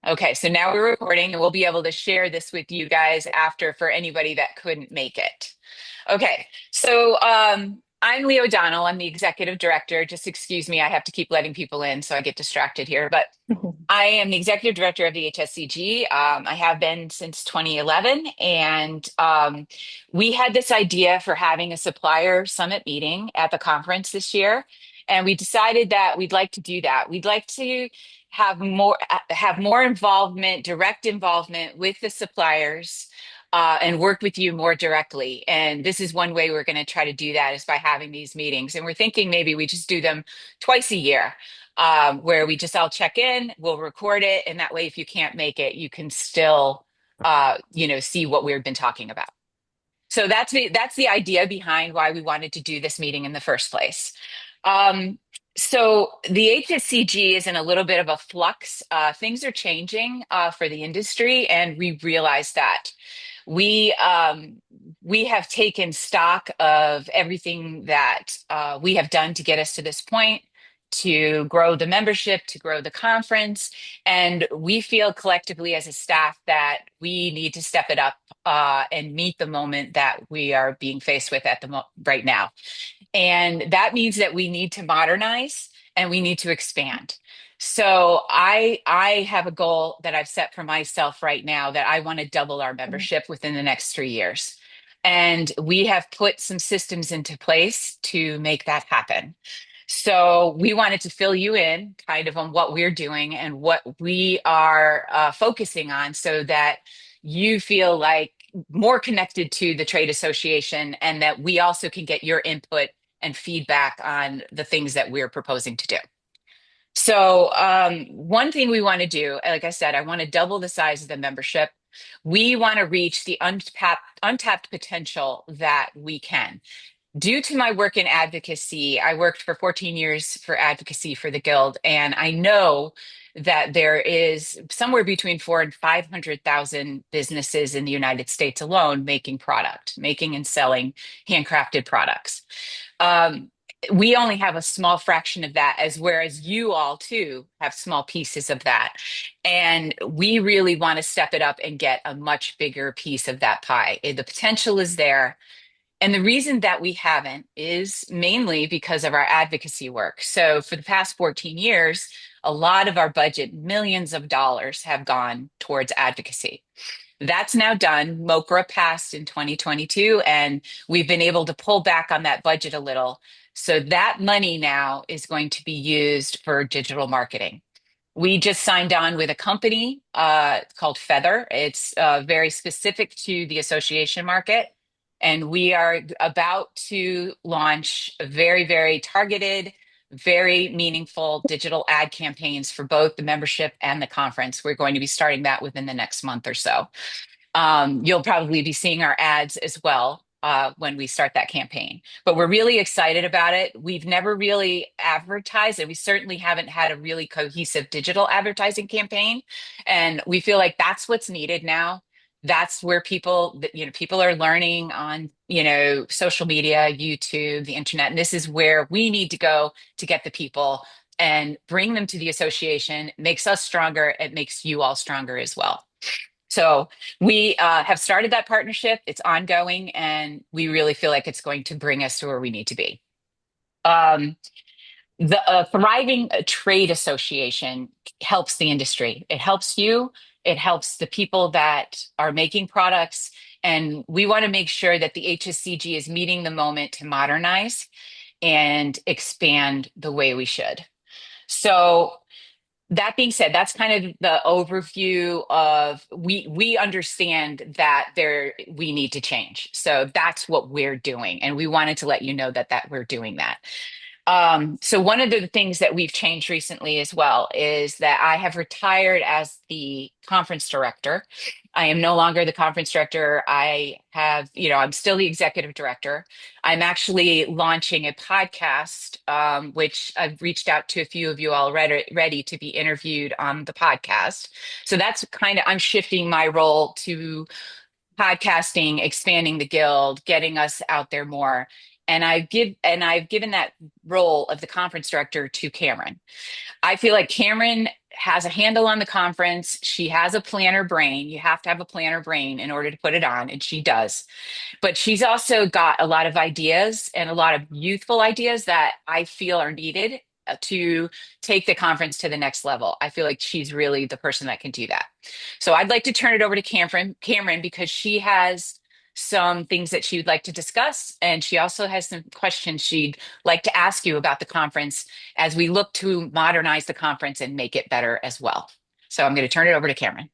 Okay, so now we're recording and we'll be able to share this with you guys after for anybody that couldn't make it. Okay, so I'm Leo O'Donnell. I'm the executive director. Just excuse me, I have to keep letting people in so I get distracted here. But I am the executive director of the HSCG. I have been since 2011, and we had this idea for having a supplier summit meeting at the conference this year, and we decided that we'd like to do that. We'd like to have more involvement, direct involvement with the suppliers. And work with you more directly. And this is one way we're going to try to do that is by having these meetings. And we're thinking maybe we just do them twice a year where we just all check in, we'll record it, and that way, if you can't make it, you can still, see what we've been talking about. So that's the idea behind why we wanted to do this meeting in the first place. Um, so the HSCG is in a little bit of a flux. Things are changing for the industry, and we realize that. We um, we have taken stock of everything that we have done to get us to this point, to grow the membership, to grow the conference, and we feel collectively as a staff that we need to step it up and meet the moment that we are being faced with at the right now. And that means that we need to modernize and we need to expand. So I have a goal that I've set for myself right now that I want to double our membership within the next 3 years. And we have put some systems into place to make that happen. So we wanted to fill you in kind of on what we're doing and what we are focusing on so that you feel like more connected to the trade association and that we also can get your input and feedback on the things that we're proposing to do. So, one thing we want to do, like I said, I want to double the size of the membership. We want to reach the untapped potential that we can. Due to my work in advocacy, I worked for 14 years for advocacy for the Guild, and I know that there is somewhere between 4 and 500,000 businesses in the United States alone making and selling handcrafted products. Um, we only have a small fraction of that, as whereas you all too have small pieces of that. And we really want to step it up and get a much bigger piece of that pie. The potential is there. And the reason that we haven't is mainly because of our advocacy work. So for the past 14 years, a lot of our budget, millions of dollars, have gone towards advocacy. That's now done. MOCRA passed in 2022, and we've been able to pull back on that budget a little. So that money now is going to be used for digital marketing. We just signed on with a company called Feather. It's very specific to the association market. And we are about to launch a very, very targeted, very meaningful digital ad campaigns for both the membership and the conference. We're going to be starting that within the next month or so. You'll probably be seeing our ads as well when we start that campaign. But we're really excited about it. We've never really advertised, and we certainly haven't had a really cohesive digital advertising campaign. And we feel like that's what's needed now. That's where people are learning on, social media, YouTube, the internet. And this is where we need to go to get the people and bring them to the association. It makes us stronger. It makes you all stronger as well. So we have started that partnership. It's ongoing, and we really feel like it's going to bring us to where we need to be. Um, the thriving trade association helps the industry. It helps you. It helps the people that are making products. And we want to make sure that the HSCG is meeting the moment to modernize and expand the way we should. So that being said, that's kind of the overview of we understand that we need to change. So that's what we're doing. And we wanted to let you know that we're doing that. So one of the things that we've changed recently as well is that I have retired as the conference director. I am no longer the conference director. I'm still the executive director. I'm actually launching a podcast, which I've reached out to a few of you already ready to be interviewed on the podcast. So that's I'm shifting my role to podcasting, expanding the guild, getting us out there more. And I've given that role of the conference director to Cameron. I feel like Cameron has a handle on the conference. She has a planner brain. You have to have a planner brain in order to put it on, and she does. But she's also got a lot of ideas and a lot of youthful ideas that I feel are needed to take the conference to the next level. I feel like she's really the person that can do that. So I'd like to turn it over to Cameron, because she has some things that she would like to discuss, and she also has some questions she'd like to ask you about the conference as we look to modernize the conference and make it better as well. So I'm going to turn it over to Cameron.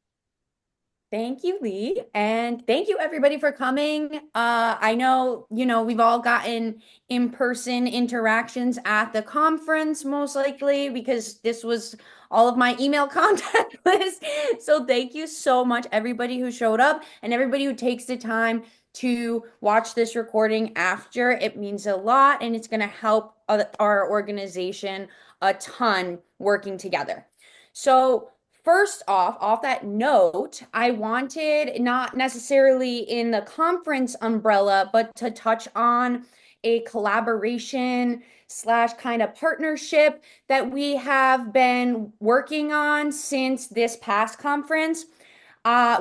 Thank you, Lee. And thank you everybody for coming. I know, we've all gotten in-person interactions at the conference, most likely, because this was all of my email contact list. So thank you so much, everybody who showed up and everybody who takes the time to watch this recording after. It means a lot and it's going to help our organization a ton working together. So first off that note, I wanted not necessarily in the conference umbrella, but to touch on a collaboration slash kind of partnership that we have been working on since this past conference.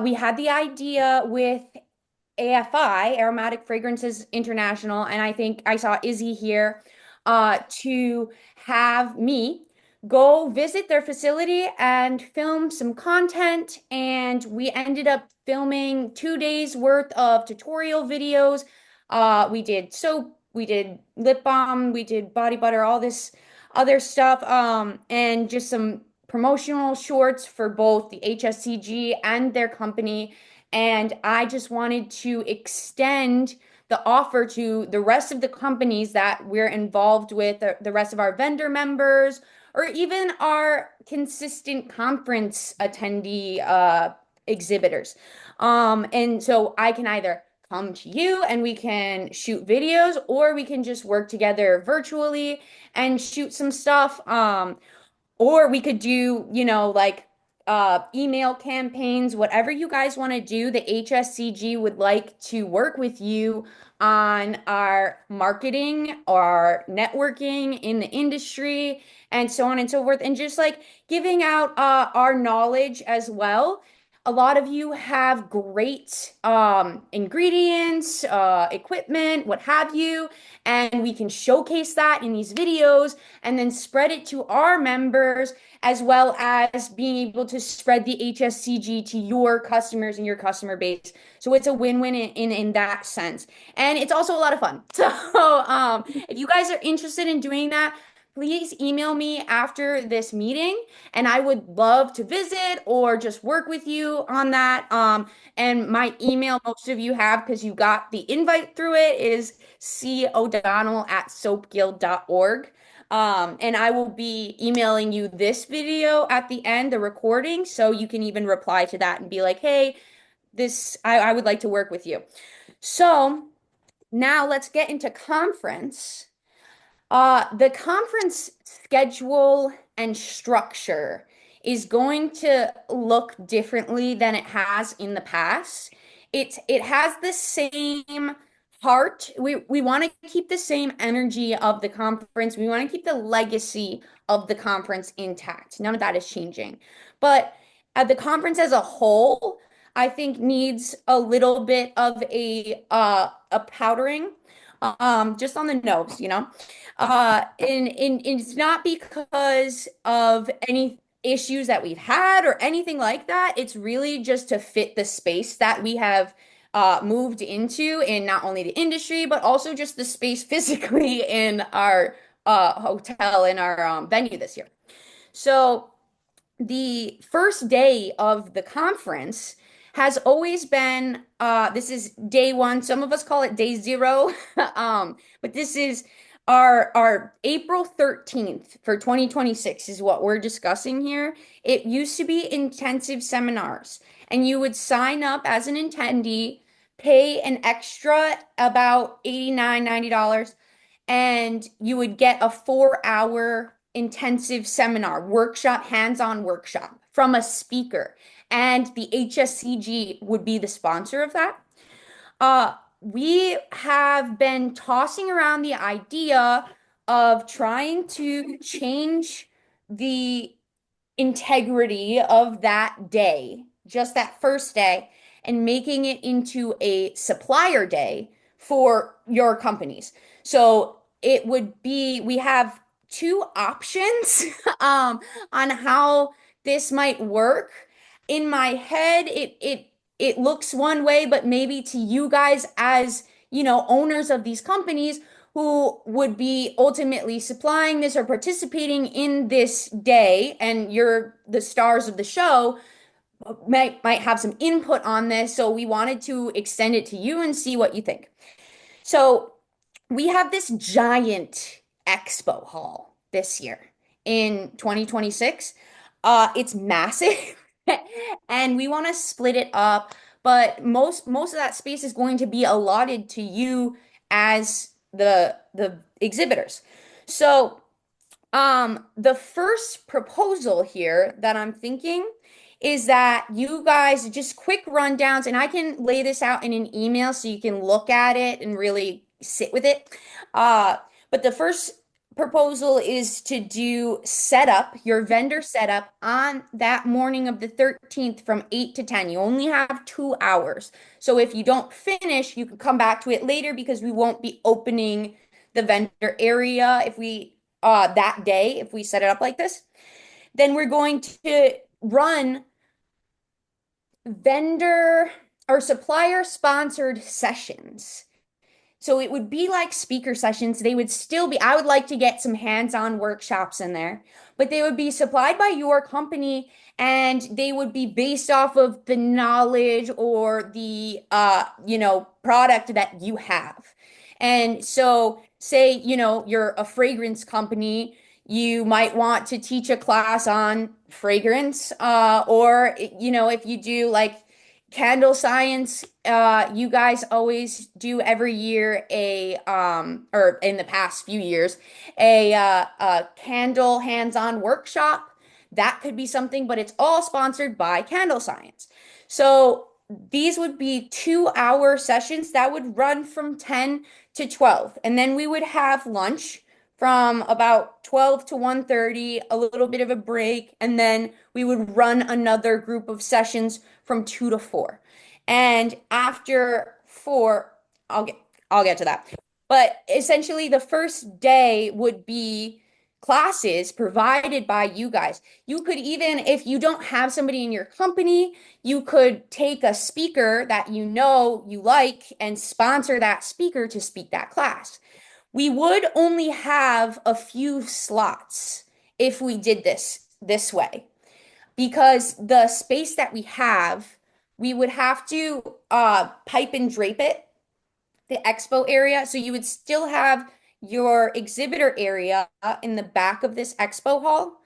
We had the idea with AFI, Aromatic Fragrances International, and I think I saw Izzy here, to have me go visit their facility and film some content. And we ended up filming 2 days worth of tutorial videos. We did soap, we did lip balm, we did body butter, all this other stuff, and just some promotional shorts for both the HSCG and their company. And I just wanted to extend the offer to the rest of the companies that we're involved with, the rest of our vendor members, or even our consistent conference attendee exhibitors. And so I can either come to you and we can shoot videos, or we can just work together virtually and shoot some stuff. Or we could do, like email campaigns, whatever you guys want to do. The HSCG would like to work with you on our marketing, our networking in the industry, and so on and so forth, and just like giving out our knowledge as well. A lot of you have great ingredients, equipment, what have you, and we can showcase that in these videos and then spread it to our members, as well as being able to spread the HSCG to your customers and your customer base. So it's a win-win in that sense. And it's also a lot of fun. So if you guys are interested in doing that, please email me after this meeting and I would love to visit or just work with you on that. And my email, most of you have because you got the invite through it, is codonnell@soapguild.org. And I will be emailing you this video at the end, the recording, so you can even reply to that and be like, hey, I would like to work with you. So now let's get into conference. The conference schedule and structure is going to look differently than it has in the past. It has the same heart. We want to keep the same energy of the conference. We want to keep the legacy of the conference intact. None of that is changing. But the conference as a whole, I think needs a little bit of a powdering, just on the nose, and it's not because of any issues that we've had or anything like that. It's really just to fit the space that we have moved into in not only the industry, but also just the space physically in our hotel, in our venue this year. So the first day of the conference has always been this is day one. Some of us call it day zero. But this is our April 13th for 2026 is what we're discussing here. It used to be intensive seminars, and you would sign up as an attendee, pay an extra about $89-$90, and you would get a 4 hour intensive seminar, workshop, hands-on workshop from a speaker. And the HSCG would be the sponsor of that. We have been tossing around the idea of trying to change the integrity of that day, just that first day, and making it into a supplier day for your companies. So it would be, we have two options on how this might work. In my head, it looks one way, but maybe to you guys as, owners of these companies who would be ultimately supplying this or participating in this day, and you're the stars of the show, might have some input on this. So we wanted to extend it to you and see what you think. So we have this giant expo hall this year in 2026. It's massive and we want to split it up, but most of that space is going to be allotted to you as the exhibitors. So the first proposal here that I'm thinking is that you guys just quick rundowns, and I can lay this out in an email so you can look at it and really sit with it. Uh, but the first proposal is to do setup, your vendor setup on that morning of the 13th from 8 to 10. You only have 2 hours. So if you don't finish, you can come back to it later because we won't be opening the vendor area if we that day if we set it up like this. Then we're going to run vendor or supplier sponsored sessions. So it would be like speaker sessions. They would still be, I would like to get some hands-on workshops in there, but they would be supplied by your company and they would be based off of the knowledge or the product that you have. And so say, you're a fragrance company, you might want to teach a class on fragrance, or if you do like candle science, you guys always do every year or in the past few years, a candle hands-on workshop. That could be something, but it's all sponsored by Candle Science. So these would be 2 hour sessions that would run from 10 to 12. And then we would have lunch from about 12 to 1:30, a little bit of a break, and then we would run another group of sessions from 2 to 4. And after 4, I'll get I'll get to that. But essentially the first day would be classes provided by you guys. You could even, if you don't have somebody in your company, you could take a speaker that you know you like and sponsor that speaker to speak that class. We would only have a few slots if we did this way because the space that we have, we would have to pipe and drape it, the expo area. So you would still have your exhibitor area in the back of this expo hall,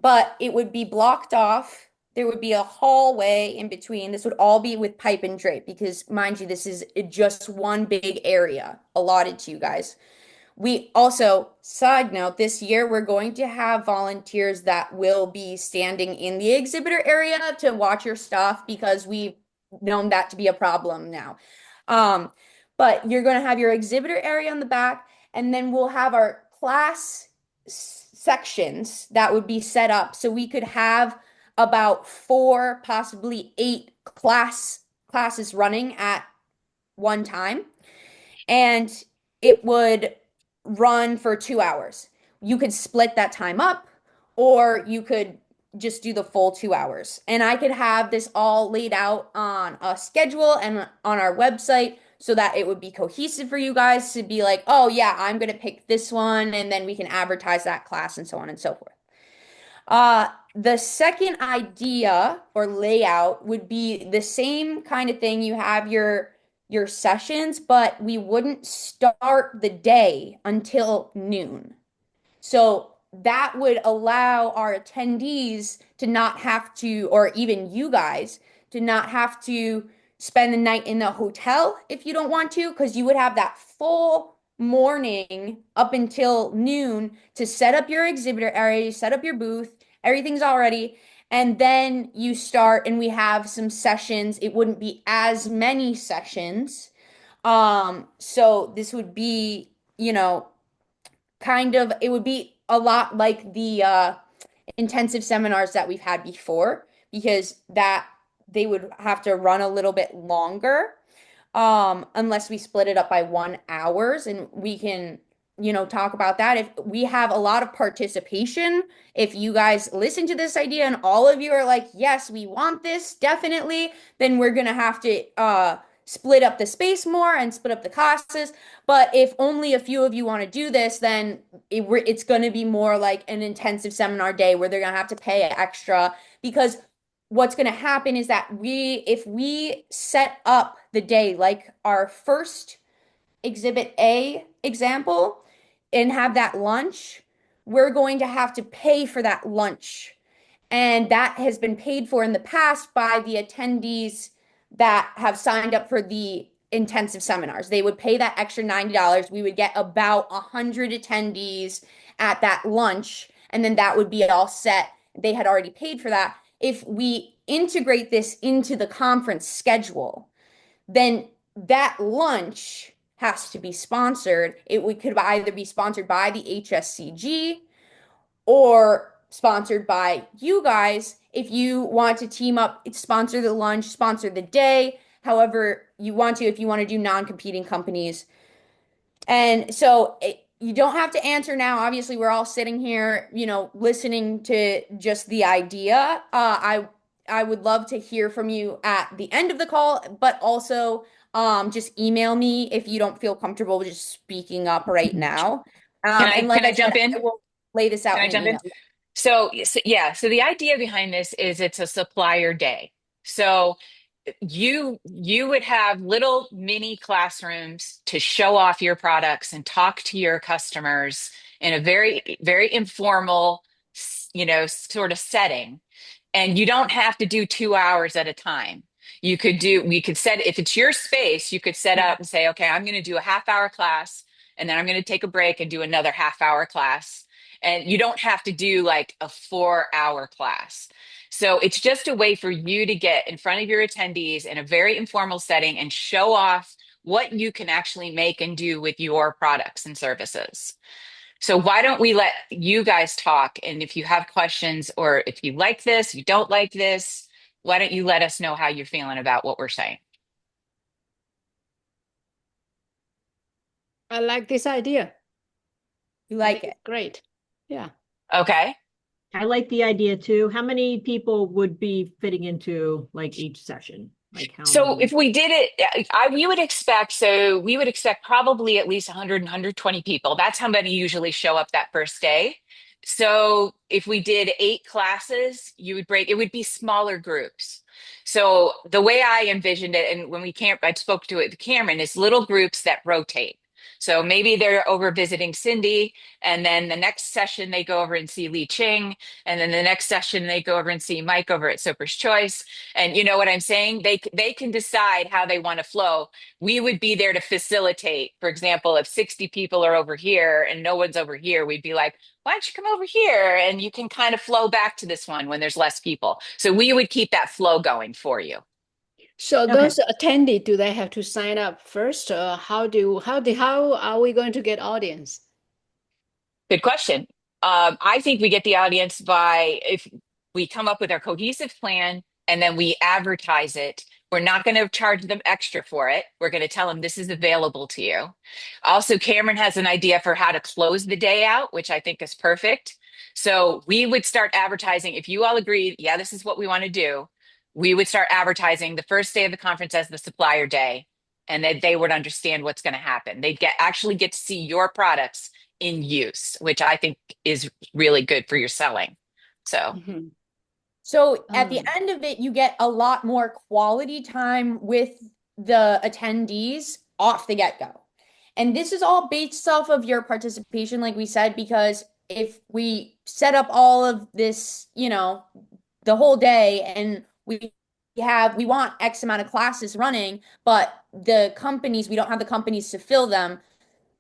but it would be blocked off. There would be a hallway in between. This would all be with pipe and drape because, mind you, this is just one big area allotted to you guys. We also, side note, this year we're going to have volunteers that will be standing in the exhibitor area to watch your stuff because we've known that to be a problem now. Um, but you're going to have your exhibitor area on the back, and then we'll have our class sections that would be set up so we could have about 4, possibly 8 classes running at one time, and it would run for 2 hours. You could split that time up, or you could just do the full 2 hours. And I could have this all laid out on a schedule and on our website so that it would be cohesive for you guys to be like, oh, yeah, I'm going to pick this one, and then we can advertise that class and so on and so forth. The second idea or layout would be the same kind of thing. You have your sessions, but we wouldn't start the day until noon. So that would allow our attendees to not have to, or even you guys, to not have to spend the night in the hotel if you don't want to, because you would have that full morning up until noon to set up your exhibitor area, set up your booth, everything's all ready. And then you start, and we have some sessions. It wouldn't be as many sessions. So this would be, kind of, it would be a lot like intensive seminars that we've had before because that they would have to run a little bit longer unless we split it up by 1 hours and we can, talk about that. If we have a lot of participation, if you guys listen to this idea and all of you are like, yes, we want this, definitely, then we're gonna have to split up the space more and split up the classes. But if only a few of you want to do this, then it's going to be more like an intensive seminar day where they're going to have to pay extra because what's going to happen is that if we set up the day like our first exhibit A example and have that lunch, we're going to have to pay for that lunch. And that has been paid for in the past by the attendees that have signed up for the intensive seminars. They would pay that extra $90. We would get about 100 attendees at that lunch, and then that would be all set. They had already paid for that. If we integrate this into the conference schedule, then that lunch has to be sponsored. Could either be sponsored by the HSCG or sponsored by you guys. If you want to team up, sponsor the lunch, sponsor the day, however you want to, if you want to do non-competing companies. And so you don't have to answer now. Obviously, we're all sitting here, listening to just the idea. I would love to hear from you at the end of the call, but also just email me if you don't feel comfortable just speaking up right now. And Can like I I said, jump I in? will lay this Can out I in an jump in? email. Yeah, so the idea behind this is it's a supplier day. So you would have little mini classrooms to show off your products and talk to your customers in a very informal, sort of setting. And you don't have to do 2 hours at a time. We could set, if it's your space, you could set up and say, okay, I'm going to do a half-hour class, and then I'm going to take a break and do another half-hour class. And you don't have to do like a 4-hour class. So it's just a way for you to get in front of your attendees in a very informal setting and show off what you can actually make and do with your products and services. So why don't we let you guys talk? And if you have questions or if you like this, you don't like this, why don't you let us know how you're feeling about what we're saying? I like this idea. You I like think it. it's great. Yeah. Okay. I like the idea too. How many people would be fitting into like each session? Like how So if many? we did it, we would expect probably at least 100 and 120 people. That's how many usually show up that first day. So if we did 8 classes, it would be smaller groups. So the way I envisioned it, and I spoke to it, Cameron, is little groups that rotate. So maybe they're over visiting Cindy, and then the next session they go over and see Lee Ching, and then the next session they go over and see Mike over at Soper's Choice. And you know what I'm saying? They can decide how they want to flow. We would be there to facilitate. For example, if 60 people are over here and no one's over here, we'd be like, why don't you come over here and you can kind of flow back to this one when there's less people. So we would keep that flow going for you. So Okay. those attendee, do they have to sign up first? How are we going to get audience? Good question. I think we get the audience by if we come up with our cohesive plan and then we advertise it. We're not going to charge them extra for it. We're going to tell them this is available to you. Also, Cameron has an idea for how to close the day out, which I think is perfect. So we would start advertising. If you all agree, yeah, this is what we want to do, we would start advertising the first day of the conference as the supplier day, and then they would understand what's going to happen. They'd actually get to see your products in use, which I think is really good for your selling. So, Mhm. So at the Um, end of it, you get a lot more quality time with the attendees off the get-go. And this is all based off of your participation, like we said, because if we set up all of this, the whole day and we want X amount of classes running, but we don't have the companies to fill them,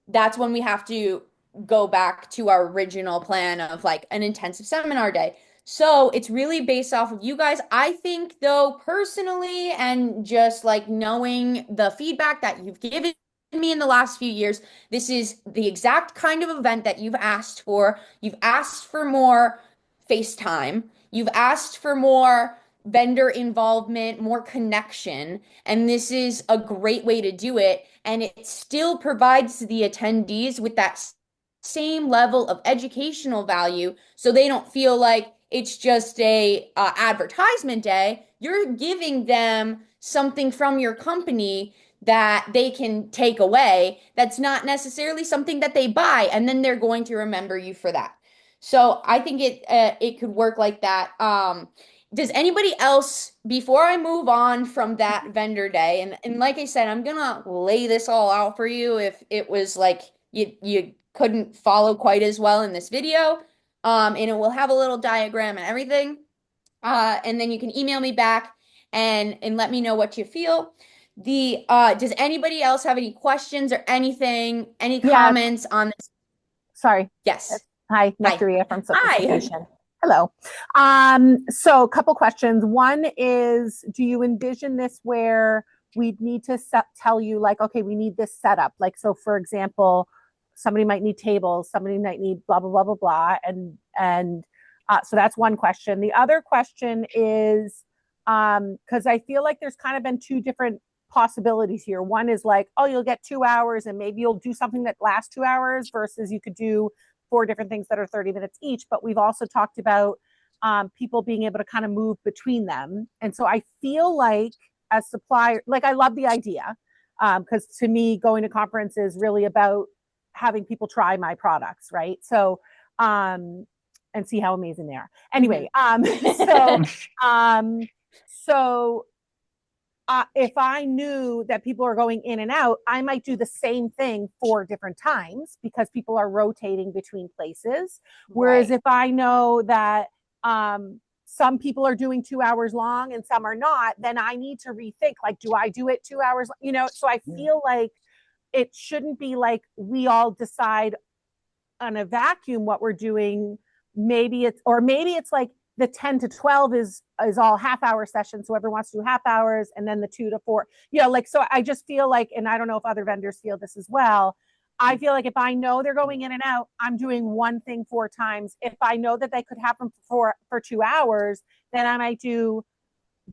that's when we have to go back to our original plan of like an intensive seminar day. So it's really based off of you guys. I think, though, personally, and just like knowing the feedback that you've given me in the last few years, this is the exact kind of event that you've asked for. You've asked for more FaceTime. You've asked for more vendor involvement, more connection, and this is a great way to do it. And it still provides the attendees with that same level of educational value so they don't feel like it's just a advertisement day. You're giving them something from your company that they can take away that's not necessarily something that they buy, and then they're going to remember you for that. So I think it could work like that. Does anybody else, before I move on from that vendor day, and like I said, I'm gonna lay this all out for you if it was like you couldn't follow quite as well in this video. And it will have a little diagram and everything. And then you can email me back and let me know what you feel. The does anybody else have any questions or anything, any Yeah, comments on this? sorry. Yes. Hi, Hi. Nectaria from Hi. Sophistication. Hello. So a couple questions. One is, do you envision this where we'd need to tell you like, okay, we need this setup? Like, so for example, somebody might need tables, somebody might need blah, blah, blah, blah, blah. So that's one question. The other question is, because I feel like there's kind of been two different possibilities here. One is like, oh, you'll get 2 hours and maybe you'll do something that lasts 2 hours versus you could do 4 different things that are 30 minutes each. But we've also talked about people being able to kind of move between them. And so I feel like as supplier, like I love the idea because to me, going to conference is really about having people try my products, right? So, and see how amazing they are. Anyway, so if I knew that people are going in and out, I might do the same thing 4 different times because people are rotating between places. Whereas if I know that some people are doing 2 hours long and some are not, then I need to rethink, like, do I do it 2 hours? You know, so I feel like it shouldn't be like we all decide on a vacuum what we're doing. Maybe it's like the 10 to 12 is all half-hour sessions. So everyone wants to do half hours, and then the 2 to 4, like, so I just feel like, and I don't know if other vendors feel this as well. I feel like if I know they're going in and out, I'm doing one thing 4 times. If I know that they could happen for 2 hours, then I might do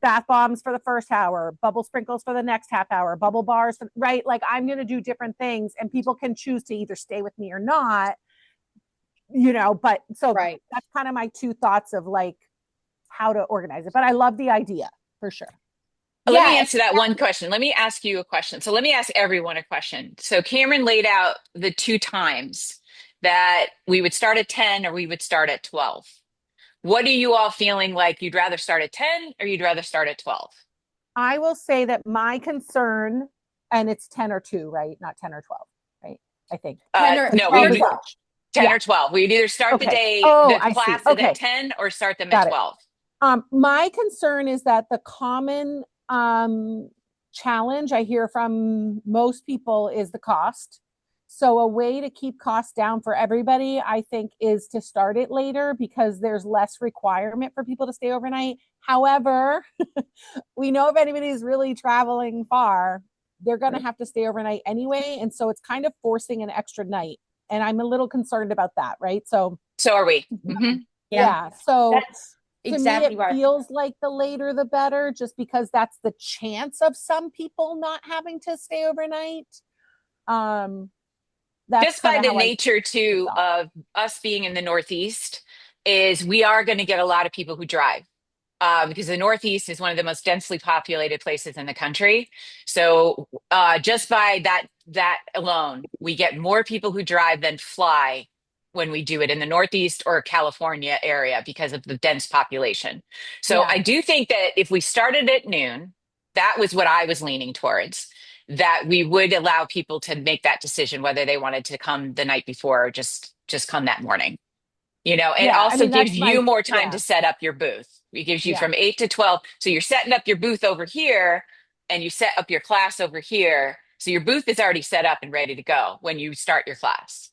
bath bombs for the first hour, bubble sprinkles for the next half hour, bubble bars, right? Like I'm going to do different things and people can choose to either stay with me or not, but so that's kind of my 2 thoughts of like how to organize it. But I love the idea for sure. Let me answer that one question. Let me ask you a question. So let me ask everyone a question. So Cameron laid out the 2 times that we would start at 10 or we would start at 12. What are you all feeling like? You'd rather start at 10 or you'd rather start at 12? I will say that my concern, and it's 10 or 2, right? Not 10 or 12, right? I think. 10 or, no, 10 or 12. 10 or 12. We'd either start the day, the classes at 10 or start them at 12. My concern is that the common challenge I hear from most people is the cost. So a way to keep costs down for everybody, I think, is to start it later because there's less requirement for people to stay overnight. However, we know if anybody's really traveling far, they're going to have to stay overnight anyway. And so it's kind of forcing an extra night. And I'm a little concerned about that, right? So are we. Mm-hmm. Yeah. So that's exactly to me, it feels like the later the better, just because that's the chance of some people not having to stay overnight. That's just by the nature too of us being in the Northeast is we are going to get a lot of people who drive because the Northeast is one of the most densely populated places in the country. So just by that alone, we get more people who drive than fly when we do it in the Northeast or California area because of the dense population. So I do think that if we started at noon, that was what I was leaning towards, that we would allow people to make that decision whether they wanted to come the night before or just come that morning. It also gives you more time to set up your booth. It gives you from 8 to 12. So you're setting up your booth over here and you set up your class over here. So your booth is already set up and ready to go when you start your class.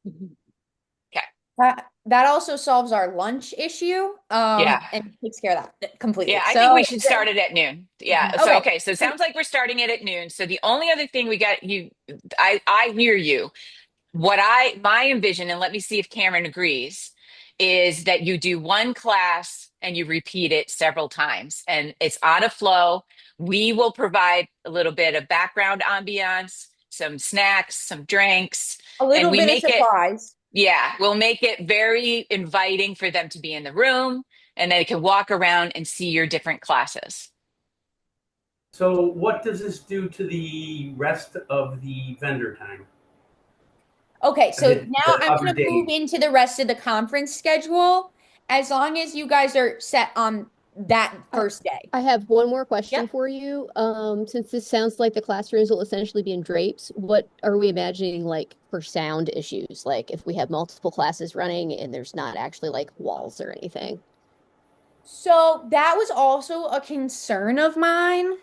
Okay. That also solves our lunch issue. And takes care of that completely. Yeah, I think we should start it at noon. Yeah. Okay. So it sounds like we're starting it at noon. So the only other thing we got I hear you. My envision, and let me see if Cameron agrees, is that you do one class and you repeat it several times, and it's on a flow. We will provide a little bit of background ambiance, some snacks, some drinks, A and little we bit of make it, supplies. yeah, we'll make it very inviting for them to be in the room, and they can walk around and see your different classes. So what does this do to the rest of the vendor time? Okay, so now The I'm other gonna move days? into the rest of the conference schedule. As long as you guys are set on that I, first day. I have one more question Yep. for you. Since this sounds like the classrooms will essentially be in drapes, what are we imagining like for sound issues? Like if we have multiple classes running and there's not actually like walls or anything? So that was also a concern of mine.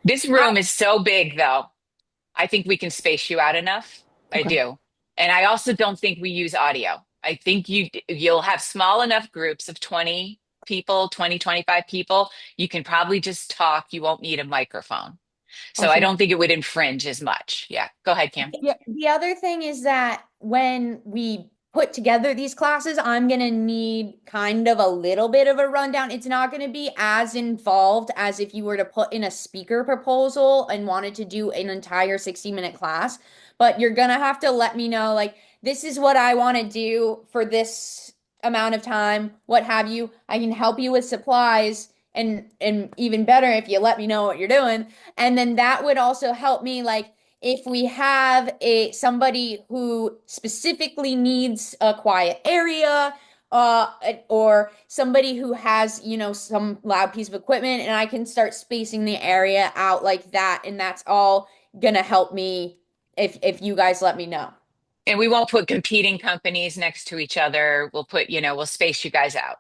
This I, room is so big, though. I think we can space you out enough. I Okay. do. And I also don't think we use audio. I think you'll have small enough groups of 20 people, 20, 25 people. You can probably just talk. You won't need a microphone. So I Awesome. don't think it would infringe as much. Yeah. Go ahead, Cam. Yeah. the other thing is that when we put together these classes, I'm gonna need kind of a little bit of a rundown. It's not gonna be as involved as if you were to put in a speaker proposal and wanted to do an entire 60-minute class, but you're gonna have to let me know, like, this is what I want to do for this amount of time, what have you. I can help you with supplies, and even better if you let me know what you're doing. And then that would also help me, like, if we have a somebody who specifically needs a quiet area, uh or somebody who has, some loud piece of equipment, and I can start spacing the area out like that, and that's all gonna help me if you guys let me know. And we won't put competing companies next to each other. We'll put, we'll space you guys out.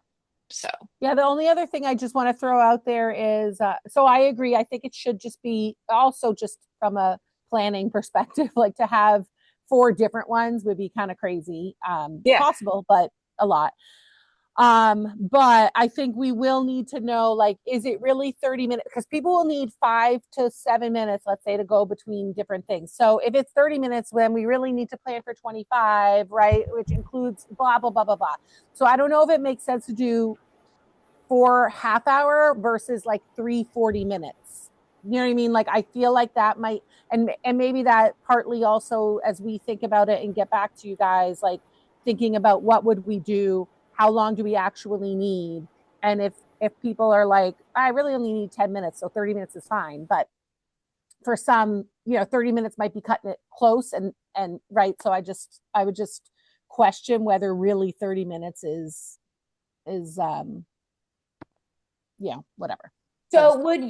So, Yeah, the only other thing I just want to throw out there is so I agree. I think it should just be also just from a planning perspective, like to have four different ones would be kind of crazy. yeah. Possible, but a lot. But I think we will need to know, like, is it really 30 minutes? Because people will need 5 to 7 minutes, let's say, to go between different things. So if it's 30 minutes, then we really need to plan for 25, right? Which includes blah, blah, blah, blah, blah. So I don't know if it makes sense to do 4 half-hour versus like 3 40 minutes. You know what I mean? Like, I feel like that might, and maybe that partly also, as we think about it and get back to you guys, like thinking about what would we do, how long do we actually need, and if people are like, I really only need 10 minutes, so 30 minutes is fine. But for some, 30 minutes might be cutting it close, and right. So I would just question whether really 30 minutes is whatever. So would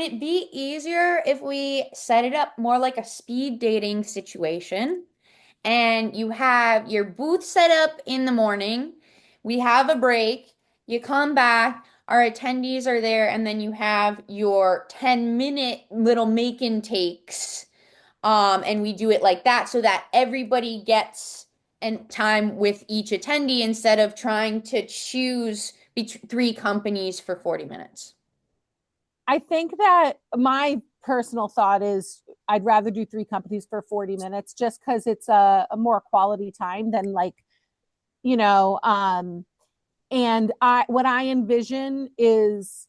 it be easier if we set it up more like a speed dating situation, and you have your booth set up in the morning, we have a break, you come back, our attendees are there, and then you have your 10-minute little make and takes, and we do it like that so that everybody gets and time with each attendee instead of trying to choose three companies for 40 minutes. I think that my personal thought is I'd rather do three companies for 40 minutes just because it's a more quality time than, like, you know, and what I envision is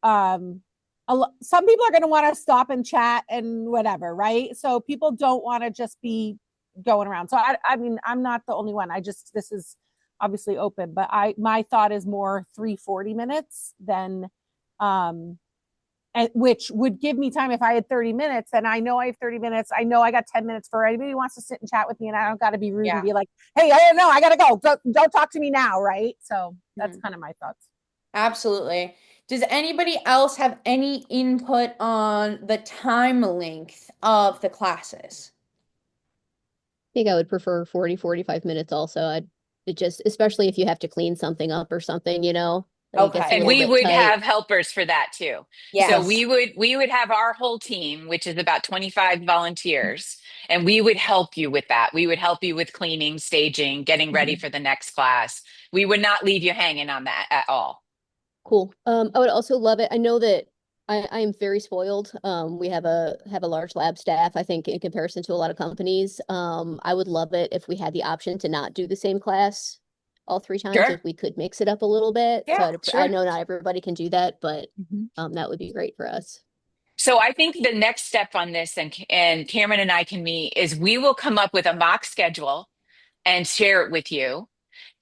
some people are going to want to stop and chat and whatever, right? So people don't want to just be going around. So I mean, I'm not the only one. This is obviously open, but my thought is more 3 40 minutes than, which would give me time. If I had 30 minutes, and I know I have 30 minutes, I know I got 10 minutes for anybody who wants to sit and chat with me, and I don't got to be rude and be like, hey, I don't know, I got to go. Don't talk to me now, right? So that's kind of my thoughts. Absolutely. Does anybody else have any input on the time length of the classes? I think I would prefer 40, 45 minutes also. It just, especially if you have to clean something up or something, like it gets a Okay. And little we bit would tight. have helpers for that too. So Yes. we would have our whole team, which is about 25 volunteers, and we would help you with that. We would help you with cleaning, staging, getting ready for the next class. We would not leave you hanging on that at all. Cool. I would also love it. I know that I am very spoiled. We have a large lab staff, I think, in comparison to a lot of companies. I would love it if we had the option to not do the same class all 3 times, Sure. if we could mix it up a little bit. So Yeah, I sure. know not everybody can do that, but Mhm. that would be great for us. So I think the next step on this, and Cameron and I can meet, is we will come up with a mock schedule and share it with you.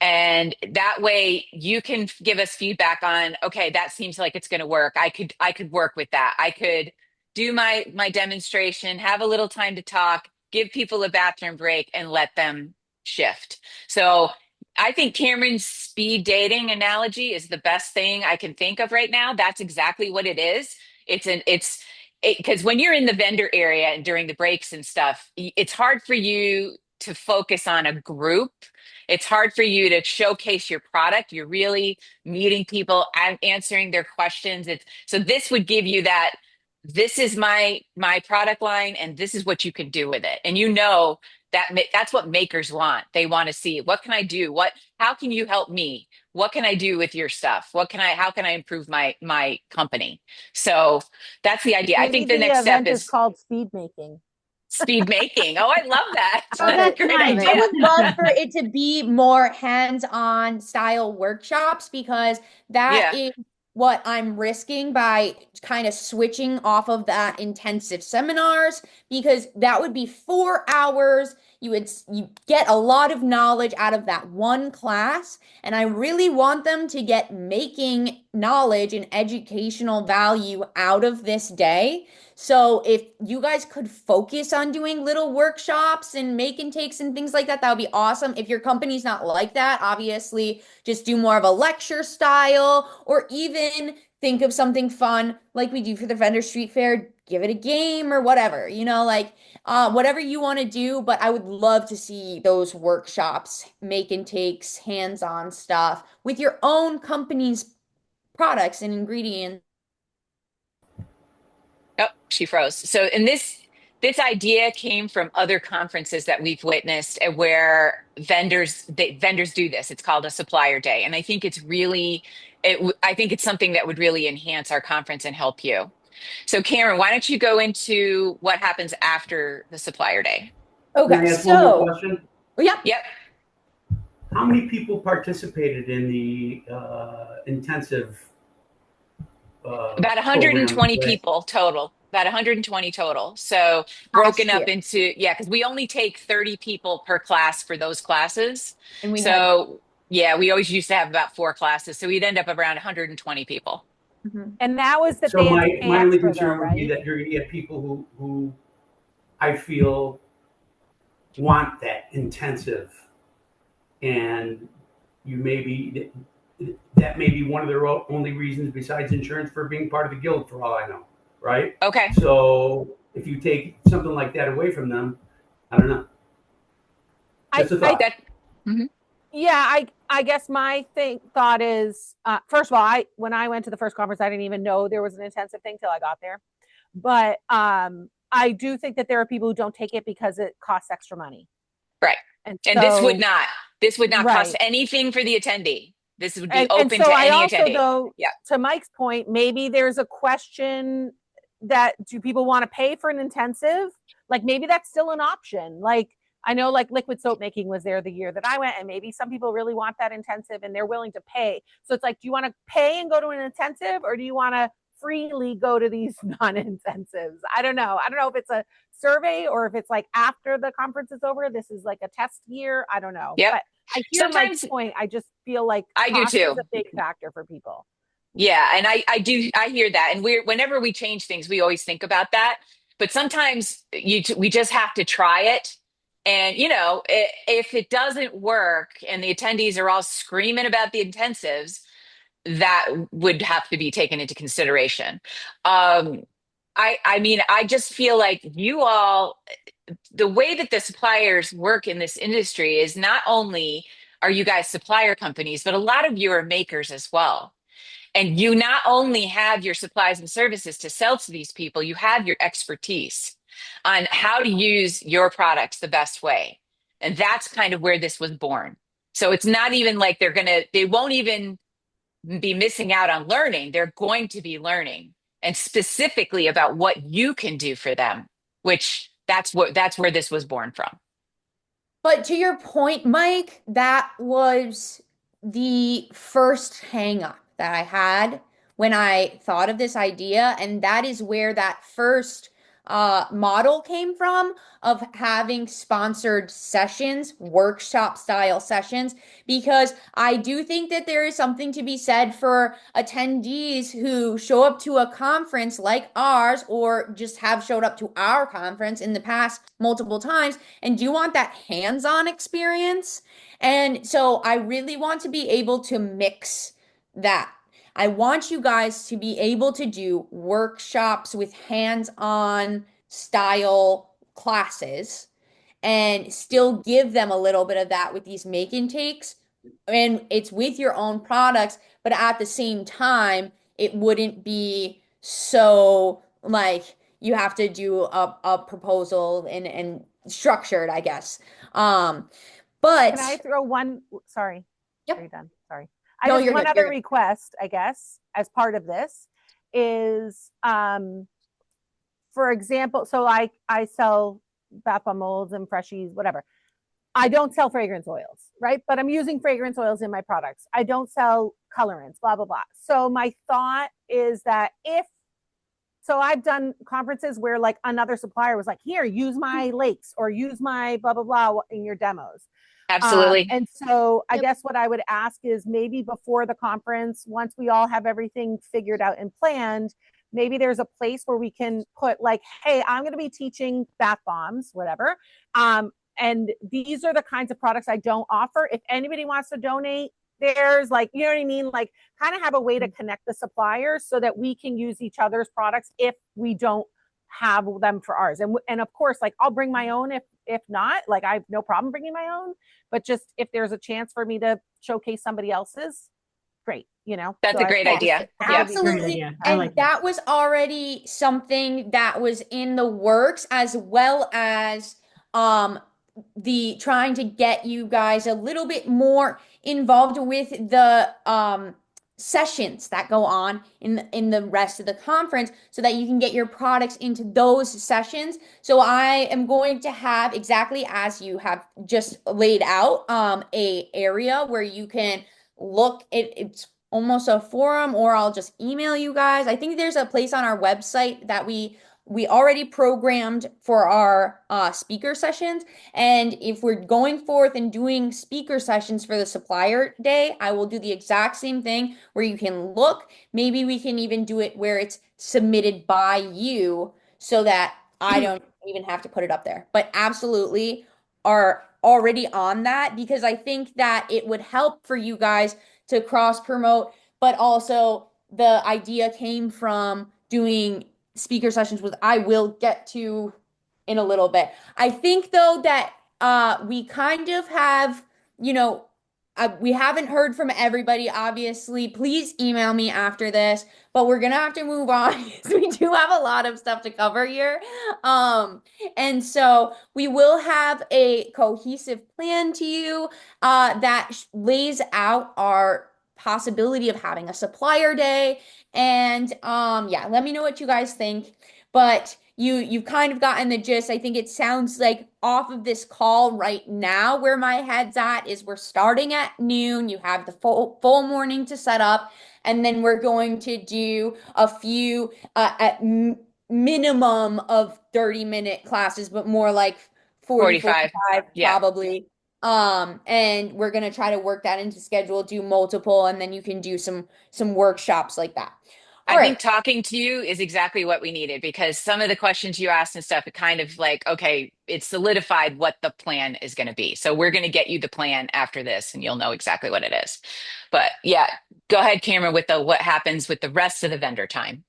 And that way you can give us feedback on, okay, that seems like it's going to work. I could work with that. I could do my demonstration, have a little time to talk, give people a bathroom break, and let them shift. So I think Cameron's speed dating analogy is the best thing I can think of right now. That's exactly what it is. Because when you're in the vendor area and during the breaks and stuff, it's hard for you to focus on a group. It's hard for you to showcase your product. You're really meeting people and answering their questions. So this would give you that, this is my product line and this is what you can do with it. And that's what makers want. They want to see, what can I do? How can you help me? What can I do with your stuff? How can I improve my company? So that's the idea. I Maybe think the the next step event is is called speed making. speed making. Oh, I love that. Oh, that's Great nice. I idea. would love for it to be more hands-on style workshops because that Yeah. is what I'm risking by kind of switching off of that intensive seminars because that would be 4 hours. You get a lot of knowledge out of that one class, and I really want them to get making knowledge and educational value out of this day. So if you guys could focus on doing little workshops and make and takes and things like that, that would be awesome. If your company's not like that, obviously just do more of a lecture style or even think of something fun like we do for the vendor street fair, give it a game or whatever, whatever you want to do. But I would love to see those workshops, make and takes, hands-on stuff with your own company's products and ingredients. Oh, she froze. So, and this idea came from other conferences that we've witnessed where vendors do this. It's called a supplier day, and I think I think it's something that would really enhance our conference and help you. So, Karen, why don't you go into what happens after the supplier day? Can Okay, I ask one more so question? yeah. Yep, How many people participated in the intensive about program? 120 people total. About 120 total. So broken Last up year. into, yeah, because we only take 30 people per class for those classes. And we had So yeah, we always used to have about 4 classes. So we'd end up around 120 people. Mhm. And that was the So dance my only transfer though, concern would be right? that you're going to get people who I feel want that intensive, and you maybe that may be one of their only reasons besides insurance for being part of the guild, for all I know, right? Okay. So if you take something like that away from them, I don't know. Just a I thought. That, mhm. Yeah, I guess my thought is first of all, when I went to the first conference, I didn't even know there was an intensive thing till I got there. But I do think that there are people who don't take it because it costs extra money. Right. And And so this would not cost right. anything for the attendee. This would be And open so to I any also attendee. though, Yeah. to Mike's point, maybe there's a question that do people want to pay for an intensive? Like maybe that's still an option. Like I know like liquid soap making was there the year that I went, and maybe some people really want that intensive and they're willing to pay. So it's like, do you want to pay and go to an intensive, or do you want to freely go to these non-intensives? I don't know. I don't know if it's a survey or if it's like after the conference is over, this is like a test year. I don't know. Yep. But I hear Mike's Sometimes point. I just feel like I do cost is too. a big factor for people. Yeah, and I hear that. And whenever we change things, we always think about that. But sometimes we just have to try it. And if it doesn't work and the attendees are all screaming about the intensives, that would have to be taken into consideration. Um, I mean, I just feel like the way that the suppliers work in this industry is, not only are you guys supplier companies, but a lot of you are makers as well. And you not only have your supplies and services to sell to these people, you have your expertise on how to use your products the best way. And that's kind of where this was born. So it's not even like they won't even be missing out on learning. They're going to be learning. and specifically about what you can do for them, which that's where this was born from. But to your point, Mike, that was the first hang up that I had when I thought of this idea. And that is where that first model came from of having sponsored sessions, workshop style sessions, because I do think that there is something to be said for attendees who show up to a conference like ours or just have showed up to our conference in the past multiple times and do want that hands-on experience. And so I really want to be able to mix that. I want you guys to be able to do workshops with hands-on style classes and still give them a little bit of that with these make and takes. And it's with your own products, but at the same time, it wouldn't be so like you have to do a proposal and structured, I guess. Um, Can I but throw one? Sorry. Are yep, you done? Sorry. no, Just you're one good. other You're good. request, I guess, as part of this is, for example, so I sell bath bomb molds and freshies, whatever. I don't sell fragrance oils, right? But I'm using fragrance oils in my products. I don't sell colorants, blah, blah, blah. So my thought is that so I've done conferences where like another supplier was like, here, use my lakes or use my blah, blah, blah in your demos. Absolutely. And so I Yep. guess what I would ask is maybe before the conference, once we all have everything figured out and planned, maybe there's a place where we can put like, hey, I'm going to be teaching bath bombs, whatever. And these are the kinds of products I don't offer. If anybody wants to donate, there's like, you know what I mean? Like kind of have a way to connect the suppliers so that we can use each other's products if we don't have them for ours. And of course, like I'll bring my own if not, like I have no problem bringing my own, but just if there's a chance for me to showcase somebody else's, great, you know? That's So a I great think idea. that Yeah. would be Great Absolutely. idea. I And like that was already something that was in the works, as well as um the trying to get you guys a little bit more involved with the sessions that go on in the rest of the conference so that you can get your products into those sessions. So I am going to have exactly as you have just laid out a area where you can look it's almost a forum, or I'll just email you guys. I think there's a place on our website that we already programmed for our speaker sessions. And if we're going forth and doing speaker sessions for the supplier day, I will do the exact same thing where you can look. Maybe we can even do it where it's submitted by you so that I don't even have to put it up there. But absolutely are already on that because I think that it would help for you guys to cross promote, but also the idea came from doing speaker sessions with I will get to in a little bit. I think though that we kind of have, you know, we haven't heard from everybody, obviously. Please email me after this, but we're gonna have to move on because we do have a lot of stuff to cover here. And so we will have a cohesive plan to you that lays out our possibility of having a supplier day. And yeah, let me know what you guys think. But you've kind of gotten the gist. I think it sounds like off of this call right now, where my head's at is we're starting at noon. You have the full morning to set up, and then we're going to do a few at minimum of 30-minute classes, but more like 40, 45. 45 Yeah. probably. And we're gonna try to work that into schedule, do multiple, and then you can do some workshops like that. All I right. think talking to you is exactly what we needed because some of the questions you asked and stuff, it kind of like, okay, it solidified what the plan is going to be. So we're going to get you the plan after this and you'll know exactly what it is. But yeah, go ahead, Cameron, with the what happens with the rest of the vendor time.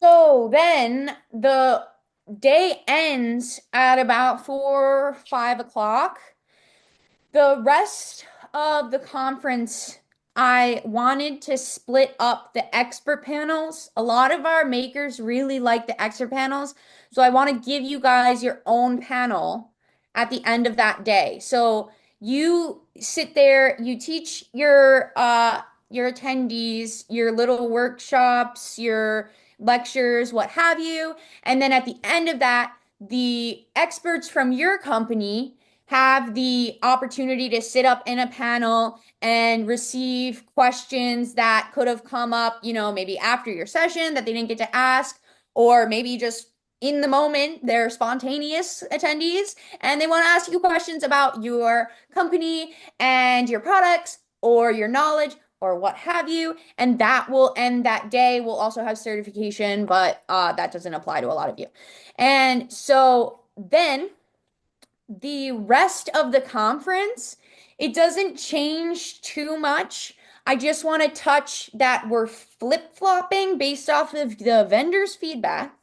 So then the day ends at about 4, 5 o'clock. The rest of the conference, I wanted to split up the expert panels. A lot of our makers really like the expert panels, so I want to give you guys your own panel at the end of that day. So you sit there, you teach your attendees your little workshops, your lectures, what have you. And then at the end of that, the experts from your company have the opportunity to sit up in a panel and receive questions that could have come up, maybe after your session that they didn't get to ask, or maybe just in the moment, they're spontaneous attendees and they want to ask you questions about your company and your products or your knowledge or what have you. And that will end that day. We'll also have certification, but that doesn't apply to a lot of you. And so then the rest of the conference, it doesn't change too much. I just want to touch that we're flip-flopping based off of the vendors' feedback.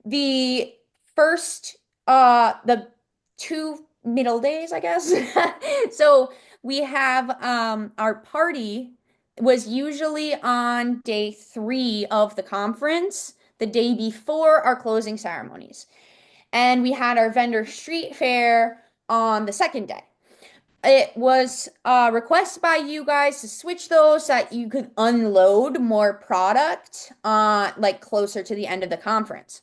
The first, the 2 middle days, I guess. So we have our party was usually on day 3 of the conference, the day before our closing ceremonies. And we had our vendor street fair on the second day. It was a request by you guys to switch those so that you could unload more product like closer to the end of the conference.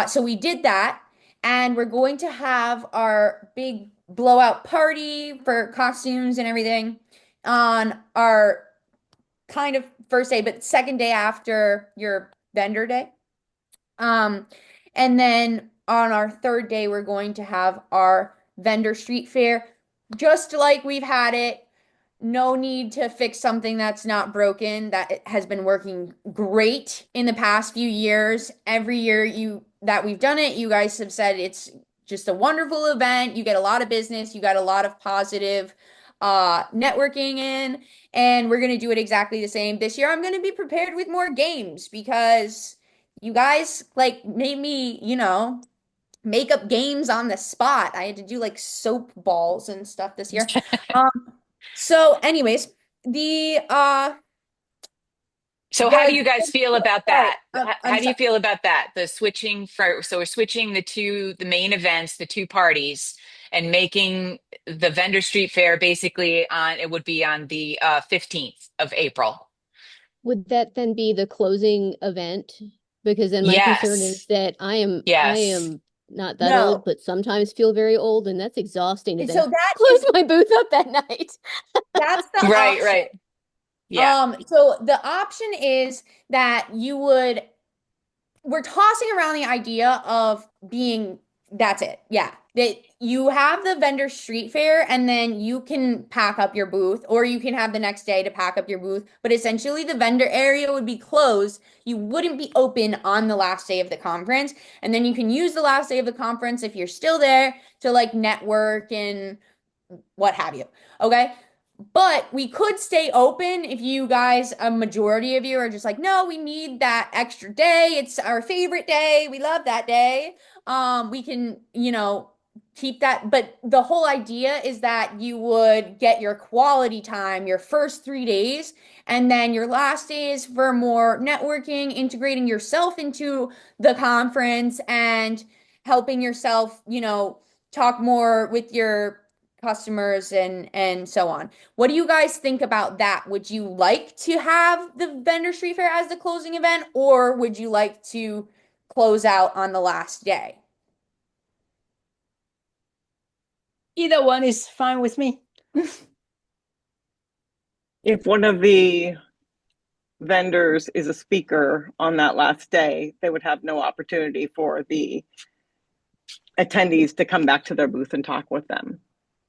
So we did that, and we're going to have our big blowout party for costumes and everything on our kind of first day, but second day after your vendor day. And then on our third day, we're going to have our vendor street fair, just like we've had it. No need to fix something that's not broken. That has been working great in the past few years. Every year that we've done it, you guys have said it's just a wonderful event. You get a lot of business. You got a lot of positive networking in, and we're going to do it exactly the same this year. I'm going to be prepared with more games because you guys like made me, make up games on the spot. I had to do like soap balls and stuff this year. So anyways, So how do you guys feel about sorry, that? I'm How do you sorry. feel about that? So we're switching the main events, the two parties, and making the vendor street fair basically it would be on the 15th of April. Would that then be the closing event? Because then my concern is Yes. that I Yes. am not that No. old, but sometimes feel very old, and that's exhausting to So then that close is my booth up that night. that's the Right, option. right. Yeah. So the option is that we're tossing around the idea of being that's it. Yeah. That you have the vendor street fair and then you can pack up your booth or you can have the next day to pack up your booth. But essentially the vendor area would be closed. You wouldn't be open on the last day of the conference. And then you can use the last day of the conference if you're still there to like network and what have you. Okay. But we could stay open if you guys, a majority of you are just like, no, we need that extra day. It's our favorite day. We love that day. We can, keep that. But the whole idea is that you would get your quality time your first 3 days, and then your last days for more networking, integrating yourself into the conference and helping yourself, talk more with your customers and so on. What do you guys think about that? Would you like to have the vendor street fair as the closing event, or would you like to close out on the last day? Either one is fine with me. If one of the vendors is a speaker on that last day, they would have no opportunity for the attendees to come back to their booth and talk with them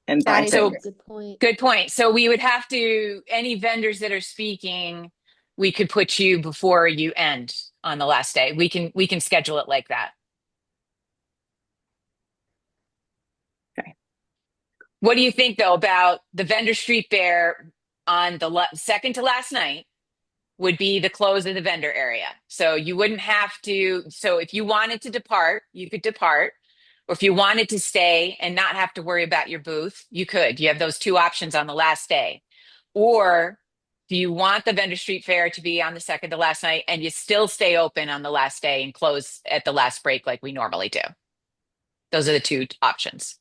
and buy That is So things. Good point. good point. So we would have to, any vendors that are speaking, we could put you before you end on the last day. We can schedule it like that. Okay. What do you think though about the vendor street fair on the second to last night would be the close of the vendor area. So you wouldn't have to, so if you wanted to depart, you could depart. Or if you wanted to stay and not have to worry about your booth, you could. You have those two options on the last day. Or do you want the vendor street fair to be on the second to last night and you still stay open on the last day and close at the last break like we normally do? Those are the two options.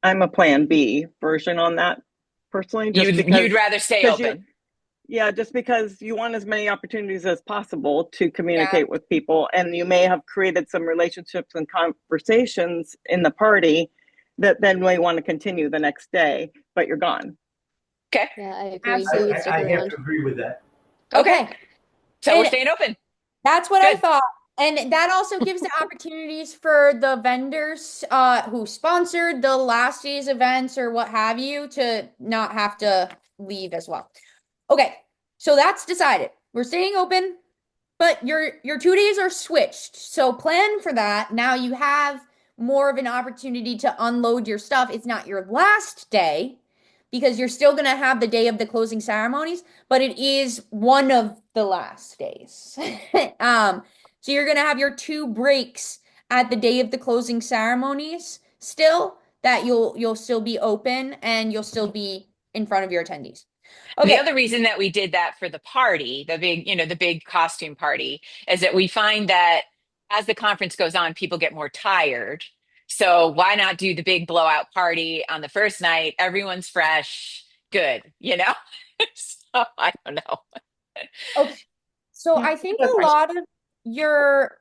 I'm a plan B version on that personally, just You'd because rather stay because you open. Yeah, just because you want as many opportunities as possible to Yeah. communicate with people, and you may have created some relationships and conversations in the party that then may want to continue the next day, but you're gone. Okay. Yeah, I agree. We Absolutely. would stick I have around. to agree with that. Okay. Okay. So we're And staying open. that's what I Good. thought. And that also gives the opportunities for the vendors who sponsored the last day's events or what have you to not have to leave as well. Okay, so that's decided. We're staying open, but your 2 days are switched. So plan for that. Now you have more of an opportunity to unload your stuff. It's not your last day because you're still going to have the day of the closing ceremonies, but it is one of the last days. So you're going to have your 2 breaks at the day of the closing ceremonies still that you'll still be open and you'll still be in front of your attendees. The Okay. other reason that we did that for the party, the big, the big costume party, is that we find that as the conference goes on, people get more tired. So why not do the big blowout party on the first night? Everyone's fresh, good, So I don't know. Okay. So Yeah, I think I have a a question. lot of your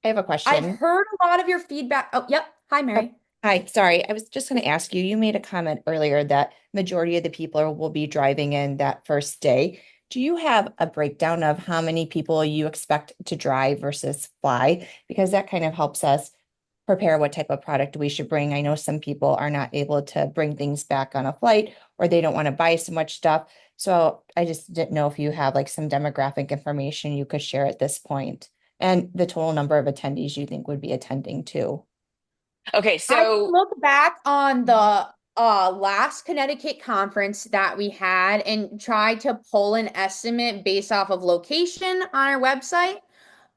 I have a I've question. heard a lot of your feedback. Oh, yep. Hi, Mary. Hi, sorry. I was just going to ask you, you made a comment earlier that majority of the people will be driving in that first day. Do you have a breakdown of how many people you expect to drive versus fly? Because that kind of helps us prepare what type of product we should bring. I know some people are not able to bring things back on a flight or they don't want to buy so much stuff. So I just didn't know if you have like some demographic information you could share at this point and the total number of attendees you think would be attending too. Okay, I can so look back on the last Connecticut conference that we had and try to pull an estimate based off of location on our website.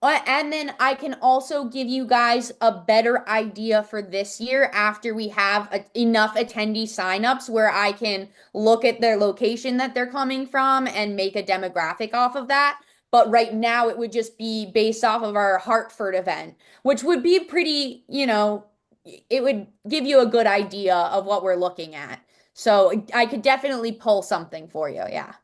And then I can also give you guys a better idea for this year after we have enough attendee signups where I can look at their location that they're coming from and make a demographic off of that. But right now it would just be based off of our Hartford event, which would be pretty, it would give you a good idea of what we're looking at. So I could definitely pull something for you. Yeah.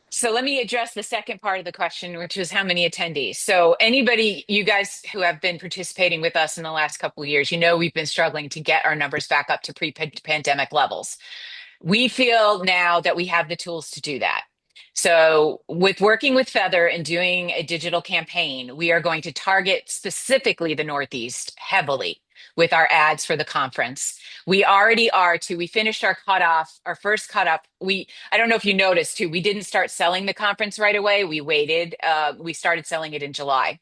So let me address the second part of the question, which was how many attendees. So anybody, you guys who have been participating with us in the last couple of years, we've been struggling to get our numbers back up to pre-pandemic levels. We feel now that we have the tools to do that. So with working with Feather and doing a digital campaign, we are going to target specifically the Northeast heavily with our ads for the conference. We already are too. We finished our cutoff, our first cutoff. I don't know if you noticed too, we didn't start selling the conference right away. We waited. We started selling it in July.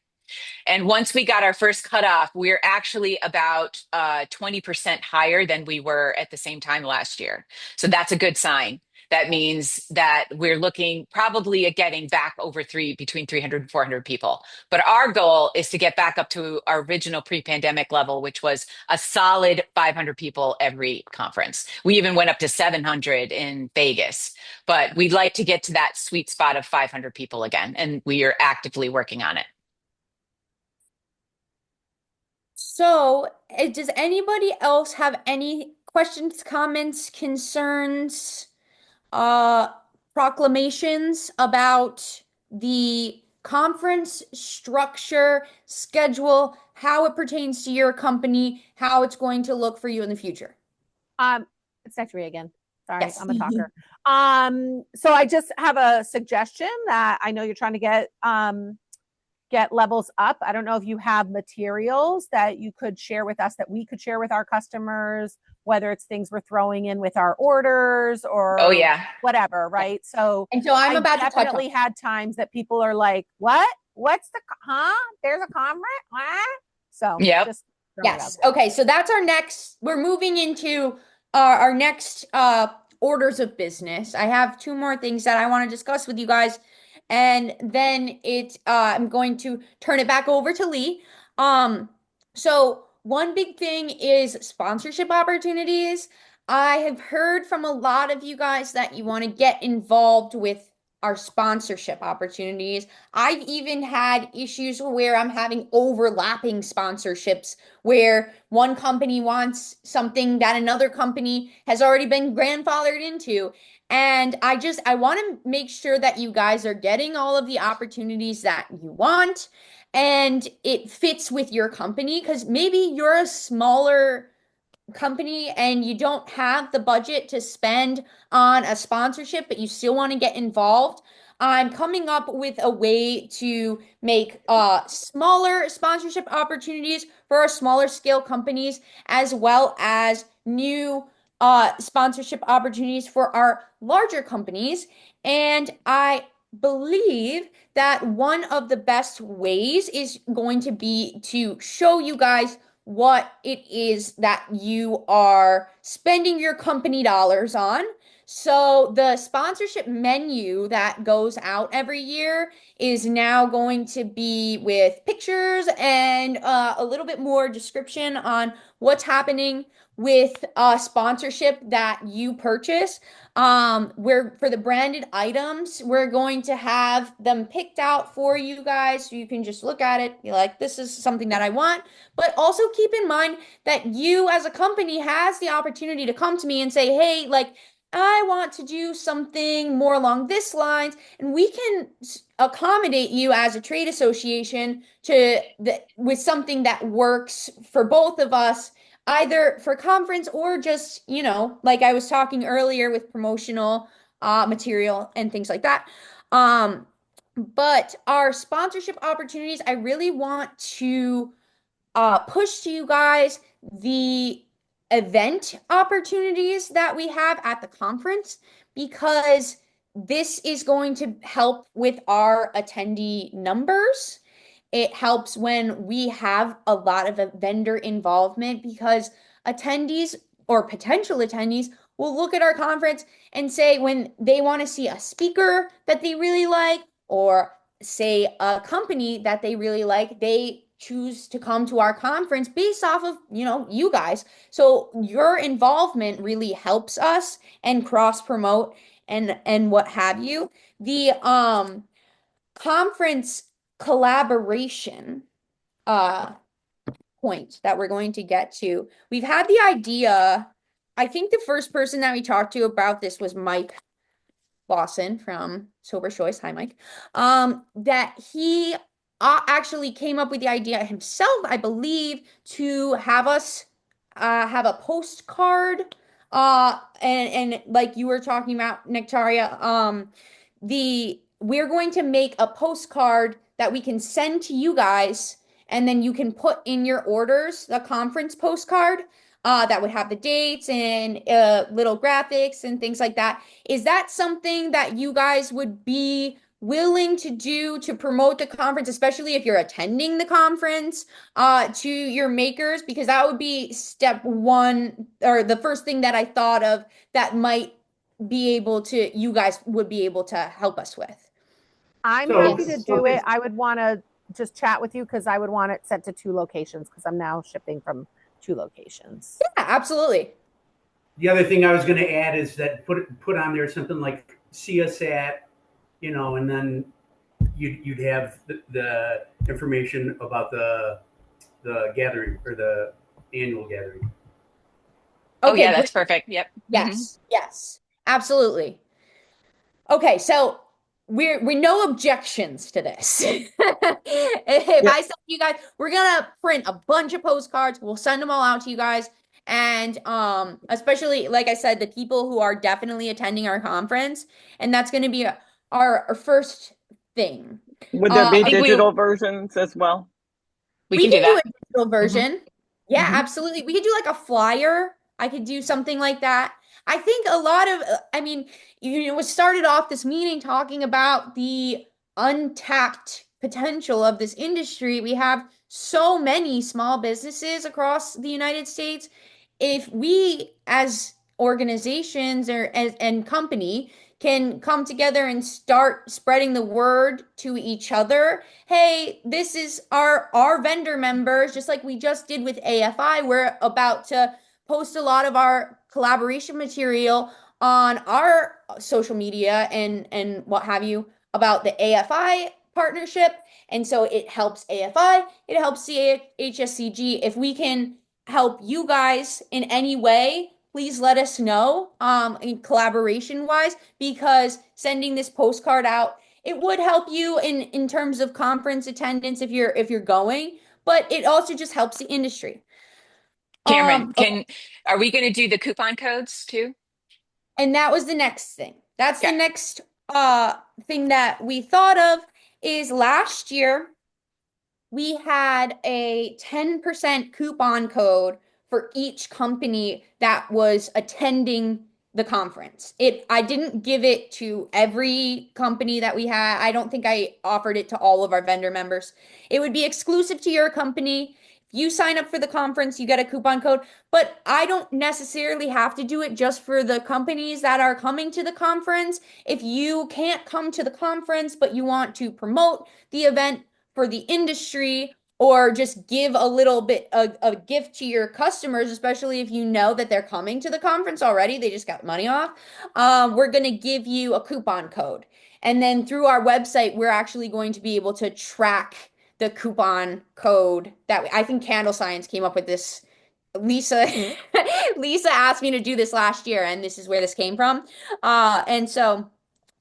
And once we got our first cutoff, we're actually about 20% higher than we were at the same time last year. So that's a good sign. That means that we're looking probably at getting back over between 300 and 400 people. But our goal is to get back up to our original pre-pandemic level, which was a solid 500 people every conference. We even went up to 700 in Vegas, but we'd like to get to that sweet spot of 500 people again. And we are actively working on it. So, does anybody else have any questions, comments, concerns, uh, proclamations about the conference structure, schedule, how it pertains to your company, how it's going to look for you in the future? It's Nectaria again. Sorry, Yes. I'm a talker. So I just have a suggestion that I know you're trying to get levels up. I don't know if you have materials that you could share with us that we could share with our customers, whether it's things we're throwing in with our orders or Oh, yeah. whatever, right? So And so I'm about to touch definitely on. had times that people are like, what? What's there's a conference? What? So Yep. just throwing it out Yes. there. Okay. So that's we're moving into our next orders of business. I have 2 more things that I want to discuss with you guys. And then I'm going to turn it back over to Lee. So one big thing is sponsorship opportunities. I have heard from a lot of you guys that you want to get involved with our sponsorship opportunities. I've even had issues where I'm having overlapping sponsorships where one company wants something that another company has already been grandfathered into. And I want to make sure that you guys are getting all of the opportunities that you want and it fits with your company because maybe you're a smaller company and you don't have the budget to spend on a sponsorship, but you still want to get involved. I'm coming up with a way to make smaller sponsorship opportunities for our smaller scale companies, as well as new sponsorship opportunities for our larger companies. And I believe that one of the best ways is going to be to show you guys what it is that you are spending your company dollars on. So the sponsorship menu that goes out every year is now going to be with pictures and a little bit more description on what's happening with sponsorship that you purchase. Where for the branded items, we're going to have them picked out for you guys so you can just look at it, be like, this is something that I want. But also keep in mind that you as a company has the opportunity to come to me and say, hey, like, I want to do something more along this lines, and we can accommodate you as a trade association with something that works for both of us, either for conference or just, like I was talking earlier with promotional material and things like that. But our sponsorship opportunities, I really want to push to you guys the event opportunities that we have at the conference because this is going to help with our attendee numbers. It helps when we have a lot of a vendor involvement because attendees or potential attendees will look at our conference and say when they want to see a speaker that they really like or say a company that they really like, they choose to come to our conference based off of, you guys. So your involvement really helps us and cross promote and what have you. The conference collaboration point that we're going to get to. We've had the idea, I think the first person that we talked to about this was Mike Lawson from Sober Choice. Hi, Mike. That he actually came up with the idea himself, I believe, to have us have a postcard. And like you were talking about, Nectaria, we're going to make a postcard that we can send to you guys, and then you can put in your orders the conference postcard that would have the dates and little graphics and things like that. Is that something that you guys would be willing to do to promote the conference, especially if you're attending the conference, to your makers? Because that would be step one, or the first thing that I thought of that might be able to, you guys would be able to help us with. I'm happy to do it. I would want to just chat with you because I would want it sent to 2 locations because I'm now shipping from 2 locations. Yeah, absolutely. The other thing I was going to add is that put on there something like see us at, and then you'd have the information about the gathering or the annual gathering. Oh Okay, yeah, that's perfect. Yep. Yes, yes, absolutely. Okay, so we no objections to this. If I said to you guys, we're gonna print a bunch of postcards, we'll send them all out to you guys. And especially like I said, the people who are definitely attending our conference, and that's gonna be our first thing. Would there be think digital versions as well? We can do do that. a digital version. Yeah, Mhm. absolutely. We could do like a flyer. I could do something like that. I think a lot of, I mean, we started off this meeting talking about the untapped potential of this industry. We have so many small businesses across the United States. If we as organizations and company can come together and start spreading the word to each other. Hey, this is our vendor members, just like we just did with AFI. We're about to post a lot of our collaboration material on our social media and what have you about the AFI partnership. And so it helps AFI, it helps HSCG. If we can help you guys in any way please let us know, in collaboration wise, because sending this postcard out, it would help you in terms of conference attendance if you're going, but it also just helps the industry. Cameron, Okay. are we going to do the coupon codes too? And that was the next thing. That's the Okay. next thing that we thought of is last year we had a 10% coupon code for each company that was attending the conference. I didn't give it to every company that we had. I don't think I offered it to all of our vendor members. It would be exclusive to your company. If you sign up for the conference, you get a coupon code, but I don't necessarily have to do it just for the companies that are coming to the conference. If you can't come to the conference, but you want to promote the event for the industry, or just give a little bit a gift to your customers, especially if you know that they're coming to the conference already, they just got money off. We're going to give you a coupon code. And then through our website, we're actually going to be able to track the coupon code that I think Candle Science came up with this. Lisa Lisa asked me to do this last year, and this is where this came from. And so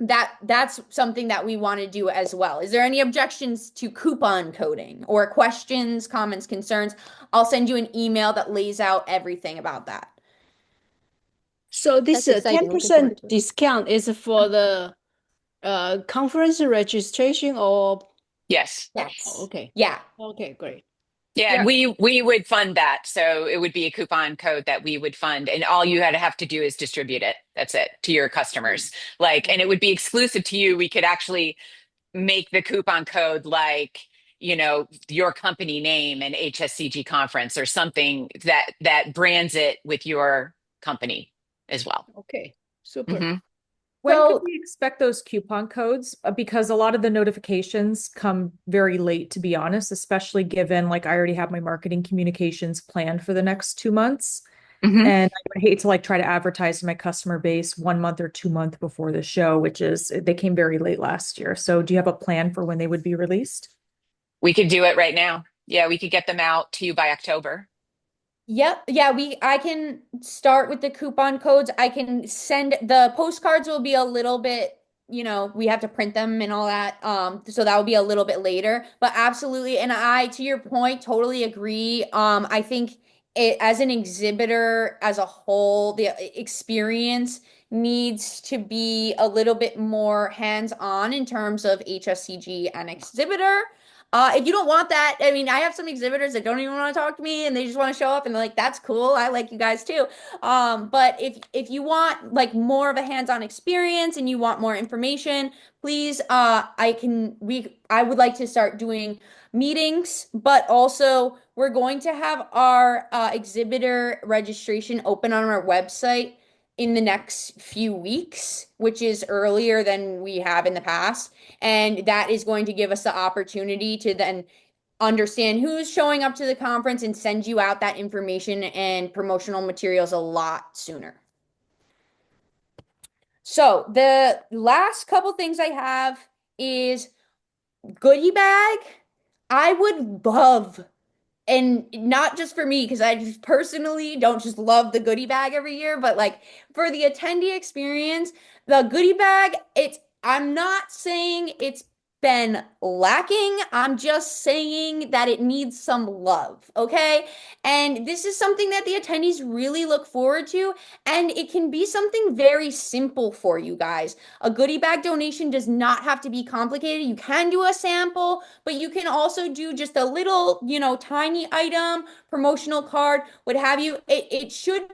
that's something that we want to do as well. Is there any objections to coupon coding or questions, comments, concerns? I'll send you an email that lays out everything about that. So this That's exciting. Looking forward 10% to it. discount is for the conference registration or? Yes. Yes. Okay. Yeah. Okay, great. Yeah, and we would fund that. So it would be a coupon code that we would fund, and all you had to have to do is distribute it. That's it, to your customers. And it would be exclusive to you. We could actually make the coupon code like, your company name and HSCG conference or something that brands it with your company as well. Okay, super. hmm When So- can we expect those coupon codes? Because a lot of the notifications come very late, to be honest, especially given like I already have my marketing communications planned for the next 2 months. hmm And I would hate to like try to advertise to my customer base 1 month or 2 months before the show, which is they came very late last year. So do you have a plan for when they would be released? We could do it right now. Yeah, we could get them out to you by October. Yep. Yeah, I can start with the coupon codes. I can send the postcards will be a little bit, we have to print them and all that. So that will be a little bit later. But absolutely, and I, to your point, totally agree. I think it as an exhibitor as a whole, the experience needs to be a little bit more hands-on in terms of HSCG and exhibitor. If you don't want that, I mean, I have some exhibitors that don't even want to talk to me and they just want to show up and they're like, that's cool. I like you guys too. But if you want like more of a hands-on experience and you want more information, please, I would like to start doing meetings, but also we're going to have our exhibitor registration open on our website in the next few weeks, which is earlier than we have in the past. And that is going to give us the opportunity to then understand who's showing up to the conference and send you out that information and promotional materials a lot sooner. So the last couple things I have is goodie bag. I would love, and not just for me, because I just personally don't just love the goodie bag every year, but like for the attendee experience, the goodie bag, I'm not saying it's been lacking. I'm just saying that it needs some love, okay? And this is something that the attendees really look forward to, and it can be something very simple for you guys. A goodie bag donation does not have to be complicated. You can do a sample, but you can also do just a little, tiny item, promotional card, what have you. It should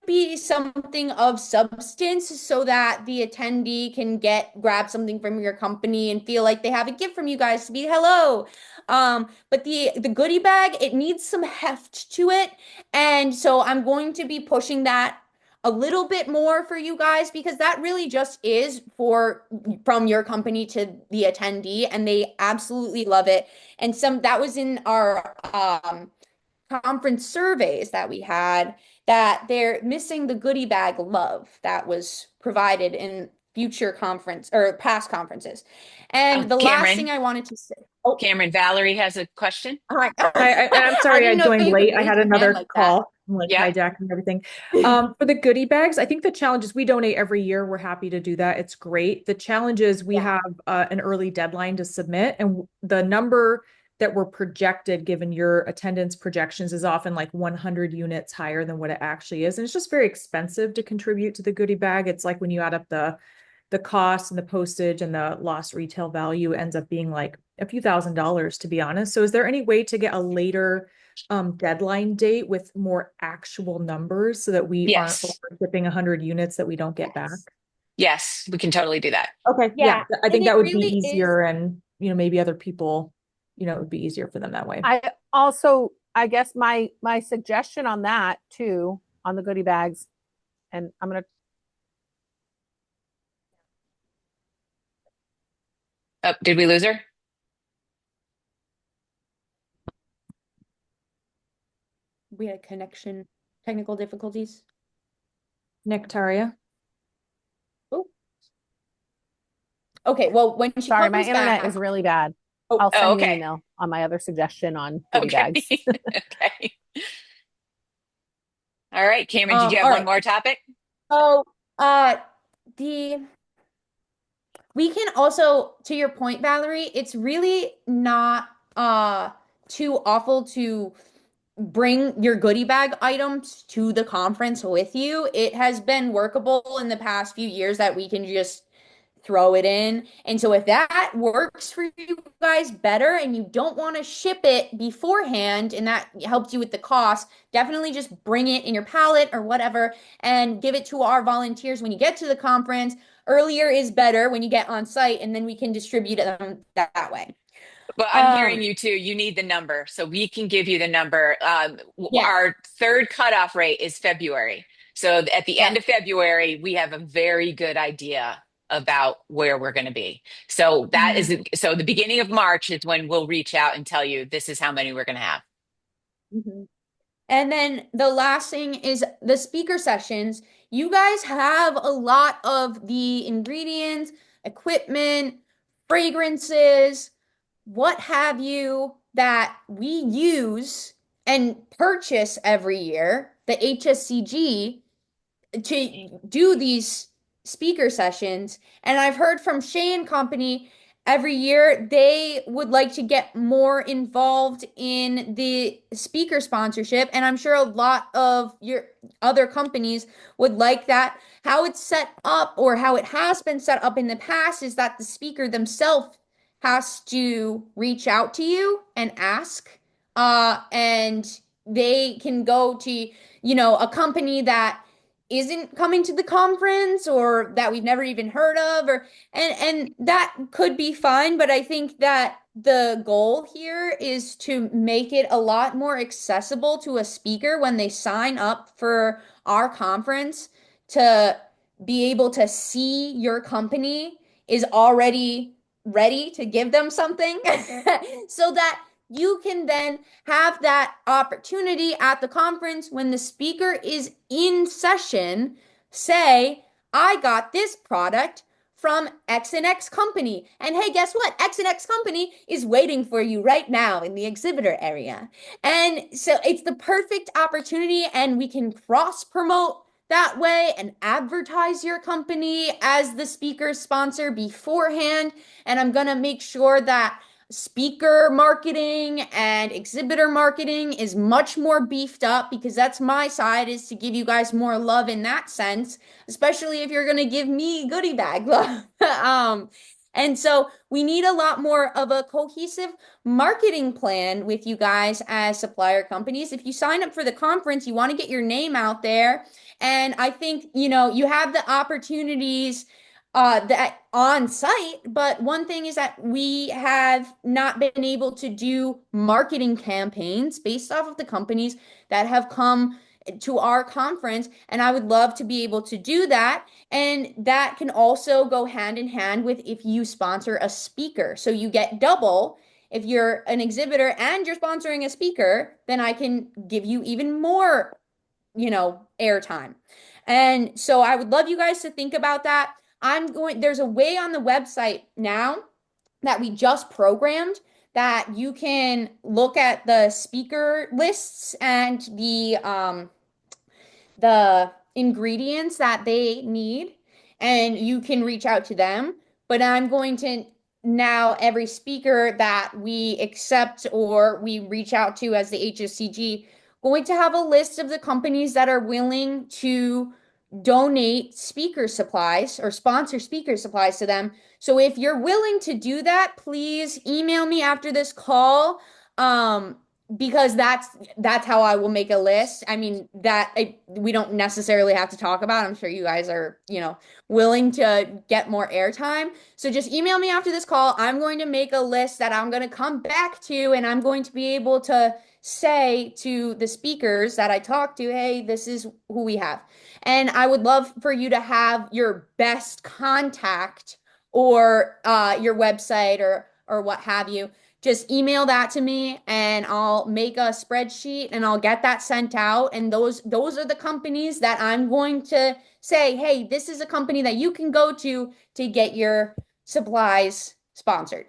be something of substance so that the attendee can grab something from your company and feel like they have a gift from you guys to be hello. But the goodie bag, it needs some heft to it. And so I'm going to be pushing that a little bit more for you guys, because that really just is from your company to the attendee, and they absolutely love it. And that was in our conference surveys that we had, that they're missing the goodie bag love that was provided in future conference or past conferences. And the last thing I wanted to say. Oh, Cameron, Valerie has a question. hi. And I'm sorry I didn't know joined you could late. I raise had your hand another like that. call. like Yeah. hijacking everything. For the goodie bags, I think the challenge is we donate every year. We're happy to do that. It's great. The challenge is we have an early deadline to submit, and the number that we're projected, given your attendance projections, is often like 100 units higher than what it actually is. And it's just very expensive to contribute to the goodie bag. It's like when you add up the cost and the postage and the lost retail value ends up being like a few $1,000s, to be honest. So is there any way to get a later deadline date with more actual numbers so that we aren't Yes. shipping 100 units that we don't get back? Yes, we can totally do that. Okay. Yeah. I think And that it would be really is. easier, and maybe other people, it would be easier for them that way. I guess my suggestion on that too, on the goodie bags, and I'm gonna Oh, did we lose her? We had technical difficulties. Nectaria. Oh. Okay, well, when she sorry, my comes internet back, is really bad. Oh, I'll send you an okay. email on my other suggestion on goodie Okay. bags. Okay. All right, Cameron, did you have all one right. more topic? So, we can also, to your point, Valerie, it's really not too awful to bring your goodie bag items to the conference with you. It has been workable in the past few years that we can just throw it in. And so if that works for you guys better and you don't want to ship it beforehand and that helps you with the cost, definitely just bring it in your pallet or whatever and give it to our volunteers when you get to the conference. Earlier is better when you get on site, and then we can distribute them that way. Well, I'm hearing you too. You need the number, so we can give you the number. Yeah. Our third cutoff rate is February. So at the end Yeah. of February, we have a very good idea about where we're going to be. So that is, so the beginning of March is when we'll reach out and tell you this is how many we're going to have. And then the last thing is the speaker sessions. You guys have a lot of the ingredients, equipment, fragrances, what have you, that we use and purchase every year, the HSCG, to do these speaker sessions. And I've heard from Shay and Company every year they would like to get more involved in the speaker sponsorship. And I'm sure a lot of your other companies would like that. How it's set up, or how it has been set up in the past, is that the speaker themselves has to reach out to you and ask. And they can go to, a company that isn't coming to the conference or that we've never even heard of, or and that could be fine, but I think that the goal here is to make it a lot more accessible to a speaker when they sign up for our conference, to be able to see your company is already ready to give them something so that you can then have that opportunity at the conference when the speaker is in session, say, I got this product from X and X company. And hey, guess what? X and X company is waiting for you right now in the exhibitor area. And so it's the perfect opportunity, and we can cross promote that way and advertise your company as the speaker sponsor beforehand. And I'm going to make sure that speaker marketing and exhibitor marketing is much more beefed up, because that's my side, is to give you guys more love in that sense, especially if you're going to give me goodie bag love. And so we need a lot more of a cohesive marketing plan with you guys as supplier companies. If you sign up for the conference, you want to get your name out there. And I think, you have the opportunities that on site, but one thing is that we have not been able to do marketing campaigns based off of the companies that have come to our conference, and I would love to be able to do that. And that can also go hand in hand with if you sponsor a speaker, so you get double. If you're an exhibitor and you're sponsoring a speaker, then I can give you even more, airtime. And so I would love you guys to think about that. There's a way on the website now that we just programmed that you can look at the speaker lists and the ingredients that they need, and you can reach out to them. But I'm going to now, every speaker that we accept or we reach out to as the HSCG, going to have a list of the companies that are willing to donate speaker supplies or sponsor speaker supplies to them. So if you're willing to do that, please email me after this call. Because that's how I will make a list. I mean, we don't necessarily have to talk about. I'm sure you guys are, willing to get more airtime. So just email me after this call. I'm going to make a list that I'm going to come back to, and I'm going to be able to say to the speakers that I talk to, hey, this is who we have. And I would love for you to have your best contact or your website or what have you. Just email that to me and I'll make a spreadsheet and I'll get that sent out. And those are the companies that I'm going to say, hey, this is a company that you can go to get your supplies sponsored.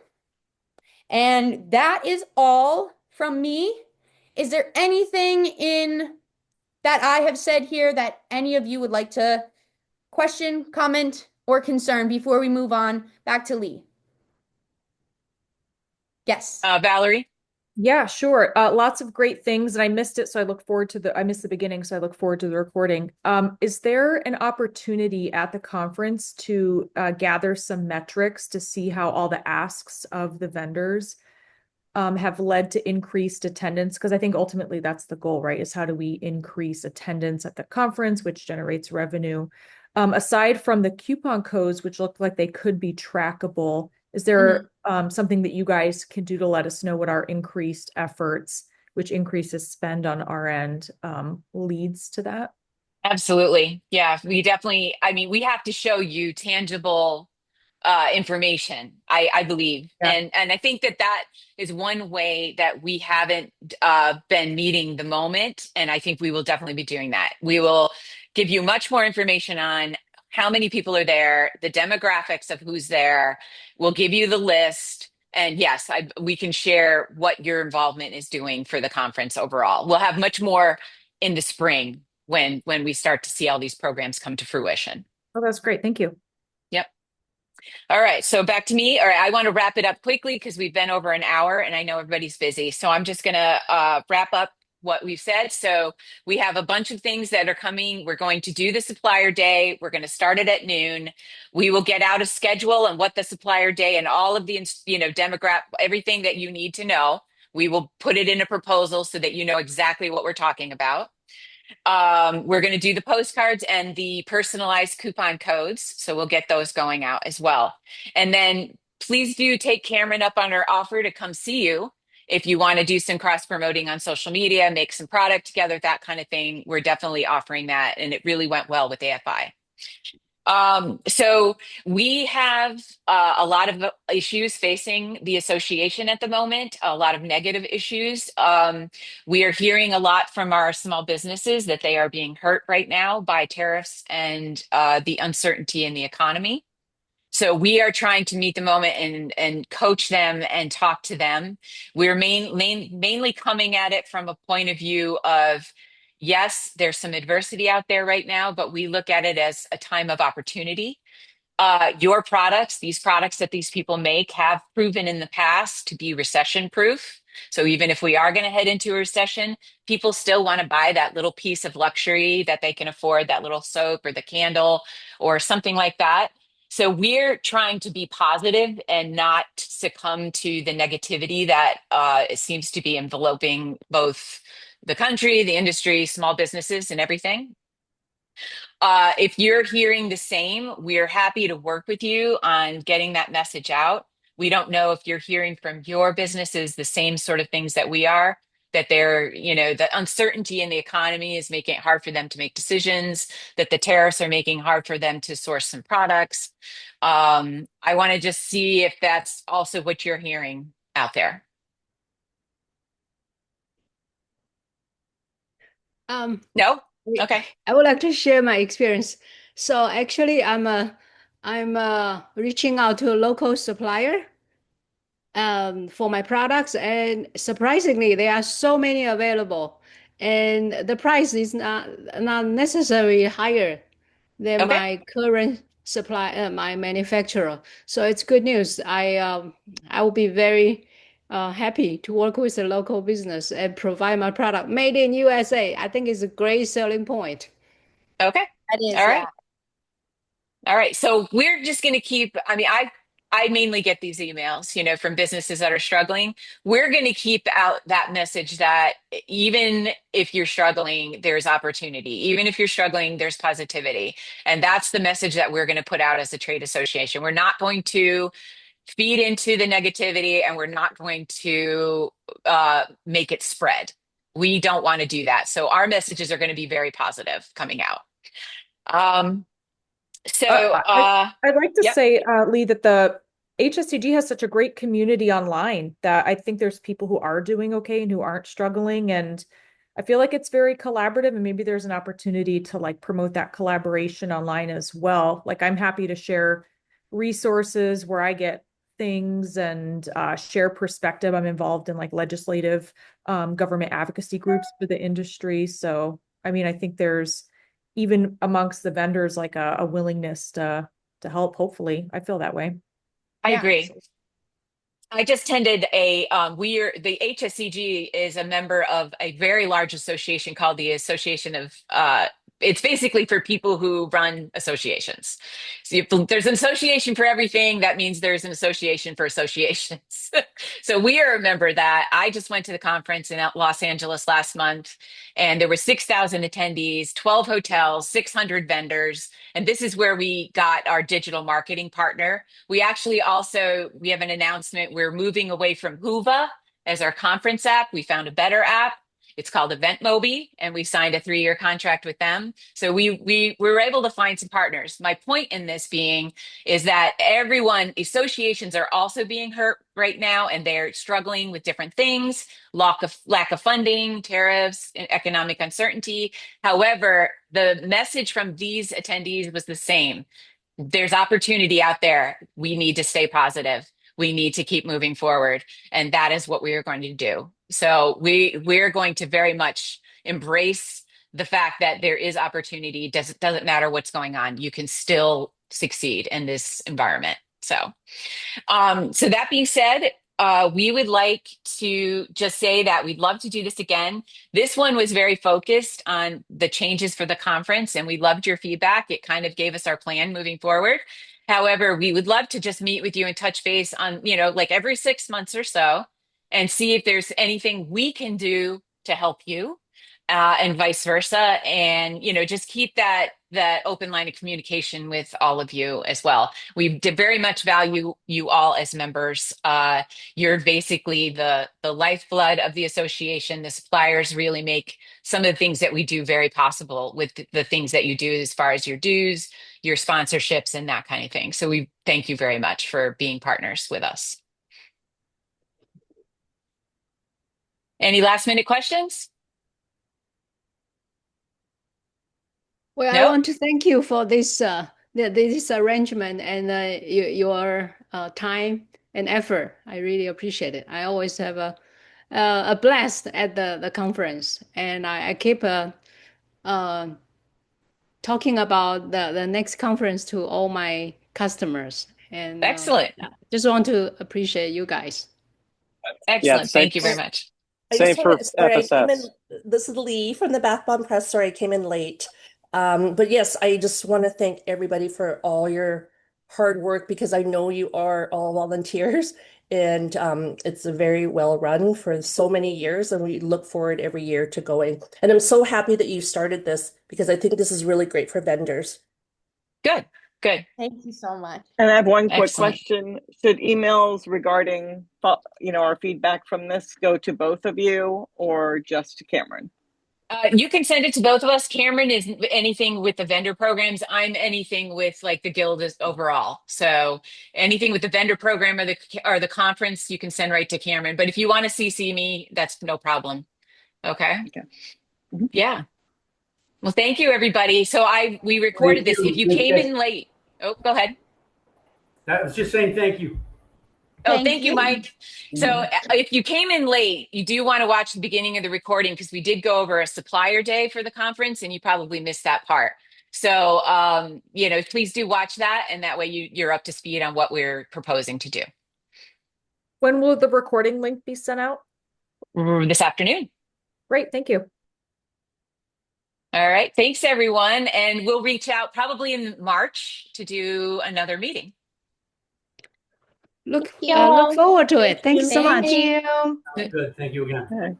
And that is all from me. Is there anything in that I have said here that any of you would like to question, comment, or concern before we move on back to Lee? Yes. Valerie? Yeah, sure. Lots of great things, and I missed it, so I missed the beginning, so I look forward to the recording. Is there an opportunity at the conference to gather some metrics to see how all the asks of the vendors have led to increased attendance? Because I think ultimately that's the goal, right? Is how do we increase attendance at the conference, which generates revenue? Aside from the coupon codes, which look like they could be trackable, is there something that you guys can do to let us know what our increased efforts, which increases spend on our end, leads to that? Absolutely. Yeah, we have to show you tangible information, I believe. Yeah. And I think that is one way that we haven't been meeting the moment. And I think we will definitely be doing that. We will give you much more information on how many people are there, the demographics of who's there. We'll give you the list. And yes, we can share what your involvement is doing for the conference overall. We'll have much more in the spring when we start to see all these programs come to fruition. Oh, that's great. Thank you. Yep. All right, so back to me. All right, I want to wrap it up quickly because we've been over an hour and I know everybody's busy. So I'm just going to wrap up what we've said. So we have a bunch of things that are coming. We're going to do the supplier day. We're going to start it at noon. We will get out a schedule and what the supplier day and all of the, demographic, everything that you need to know. We will put it in a proposal so that you know exactly what we're talking about. We're going to do the postcards and the personalized coupon codes. So we'll get those going out as well. And then please do take Cameron up on her offer to come see you. If you want to do some cross promoting on social media, make some product together, that kind of thing, we're definitely offering that. And it really went well with AFI. So we have a lot of issues facing the association at the moment, a lot of negative issues. We are hearing a lot from our small businesses that they are being hurt right now by tariffs and the uncertainty in the economy. So we are trying to meet the moment and coach them and talk to them. We're mainly coming at it from a point of view of, yes, there's some adversity out there right now, but we look at it as a time of opportunity. Your products, these products that these people make, have proven in the past to be recession proof. So even if we are going to head into a recession, people still want to buy that little piece of luxury that they can afford, that little soap or the candle or something like that. So we're trying to be positive and not succumb to the negativity that it seems to be enveloping both the country, the industry, small businesses, and everything. If you're hearing the same, we're happy to work with you on getting that message out. We don't know if you're hearing from your businesses the same sort of things that we are, that the uncertainty in the economy is making it hard for them to make decisions, that the tariffs are making it hard for them to source some products. I want to just see if that's also what you're hearing out there. No? Okay. I would like to share my experience. So actually, I'm reaching out to a local supplier. for my products, and surprisingly, there are so many available, and the price is not necessarily higher than Okay. my current supply, my manufacturer. So it's good news. I will be very happy to work with a local business and provide my product made in USA. I think it's a great selling point. Okay. That is, All yeah. right. All right. So we're just going to keep, I mean, I mainly get these emails, from businesses that are struggling. We're going to keep out that message that even if you're struggling, there's opportunity. Even if you're struggling, there's positivity. And that's the message that we're going to put out as a trade association. We're not going to feed into the negativity, and we're not going to make it spread. We don't want to do that. So our messages are going to be very positive coming out. Um, so, I'd like to yep, say, Lee, that the HSCG has such a great community online that I think there's people who are doing okay and who aren't struggling. And I feel like it's very collaborative, and maybe there's an opportunity to like promote that collaboration online as well. Like I'm happy to share resources where I get things and share perspective. I'm involved in like legislative government advocacy groups for the industry. So, I mean, I think there's even amongst the vendors like a willingness to help. Hopefully, I feel that way. I Yeah. agree. I just attended the HSCG is a member of a very large association called the Association of, it's basically for people who run associations. So there's an association for everything. That means there's an association for associations. So we are a member of that. I just went to the conference in Los Angeles last month, and there were 6,000 attendees, 12 hotels, 600 vendors. And this is where we got our digital marketing partner. We have an announcement. We're moving away from Hoova as our conference app. We found a better app. It's called EventMobi, and we signed a 3-year contract with them. So we were able to find some partners. My point in this being is that associations are also being hurt right now, and they're struggling with different things, lack of funding, tariffs, and economic uncertainty. However, the message from these attendees was the same. There's opportunity out there. We need to stay positive. We need to keep moving forward. And that is what we are going to do. So we're going to very much embrace the fact that there is opportunity. Doesn't matter what's going on. You can still succeed in this environment. So that being said, we would like to just say that we'd love to do this again. This one was very focused on the changes for the conference, and we loved your feedback. It kind of gave us our plan moving forward. However, we would love to just meet with you and touch base on, like every 6 months or so, and see if there's anything we can do to help you, and vice versa. And, just keep that open line of communication with all of you as well. We very much value you all as members. You're basically the lifeblood of the association. The suppliers really make some of the things that we do very possible with the things that you do as far as your dues, your sponsorships, and that kind of thing. So we thank you very much for being partners with us. Any last minute questions? Well, I No? want to thank you for this arrangement and your time and effort. I really appreciate it. I always have a blast at the conference, and I keep uh, talking about the next conference to all my customers. And Excellent. just want to appreciate you guys. Yeah, Excellent. same, Thank you very much. I same just for want to, sorry, I came in, FSS. this is Lee from the Bath Bomb Press. Sorry, I came in late. But yes, I just want to thank everybody for all your hard work because I know you are all volunteers and it's a very well run for so many years and we look forward every year to going. And I'm so happy that you started this because I think this is really great for vendors. Good. Good. Thank you so much. And I have one quick Excellent. question. Should emails regarding, our feedback from this go to both of you or just to Cameron? You can send it to both of us. Cameron is anything with the vendor programs. I'm anything with like the guild is overall. So anything with the vendor program or the conference, you can send right to Cameron. But if you want to CC me, that's no problem. Okay. Okay. Mhm. Yeah. Well, thank you, everybody. So we recorded Thank this. If you. you came in late, oh, go ahead. I was just saying thank you. Oh, Thank thank you, you. Mike. So if you came in late, you do want to watch the beginning of the recording because we did go over a supplier day for the conference and you probably missed that part. So, please do watch that. And that way you're up to speed on what we're proposing to do When will the recording link be sent out? this afternoon. Great, thank you. All right. Thanks, everyone. And we'll reach out probably in March to do another meeting. Look y'all. forward to it. Thank you so much. Thank you. Good. Thank you again.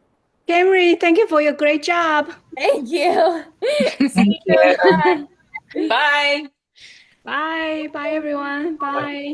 Camry, thank you for your great job. Thank you. Thank you. Bye. Bye. Bye. Bye, everyone. Bye.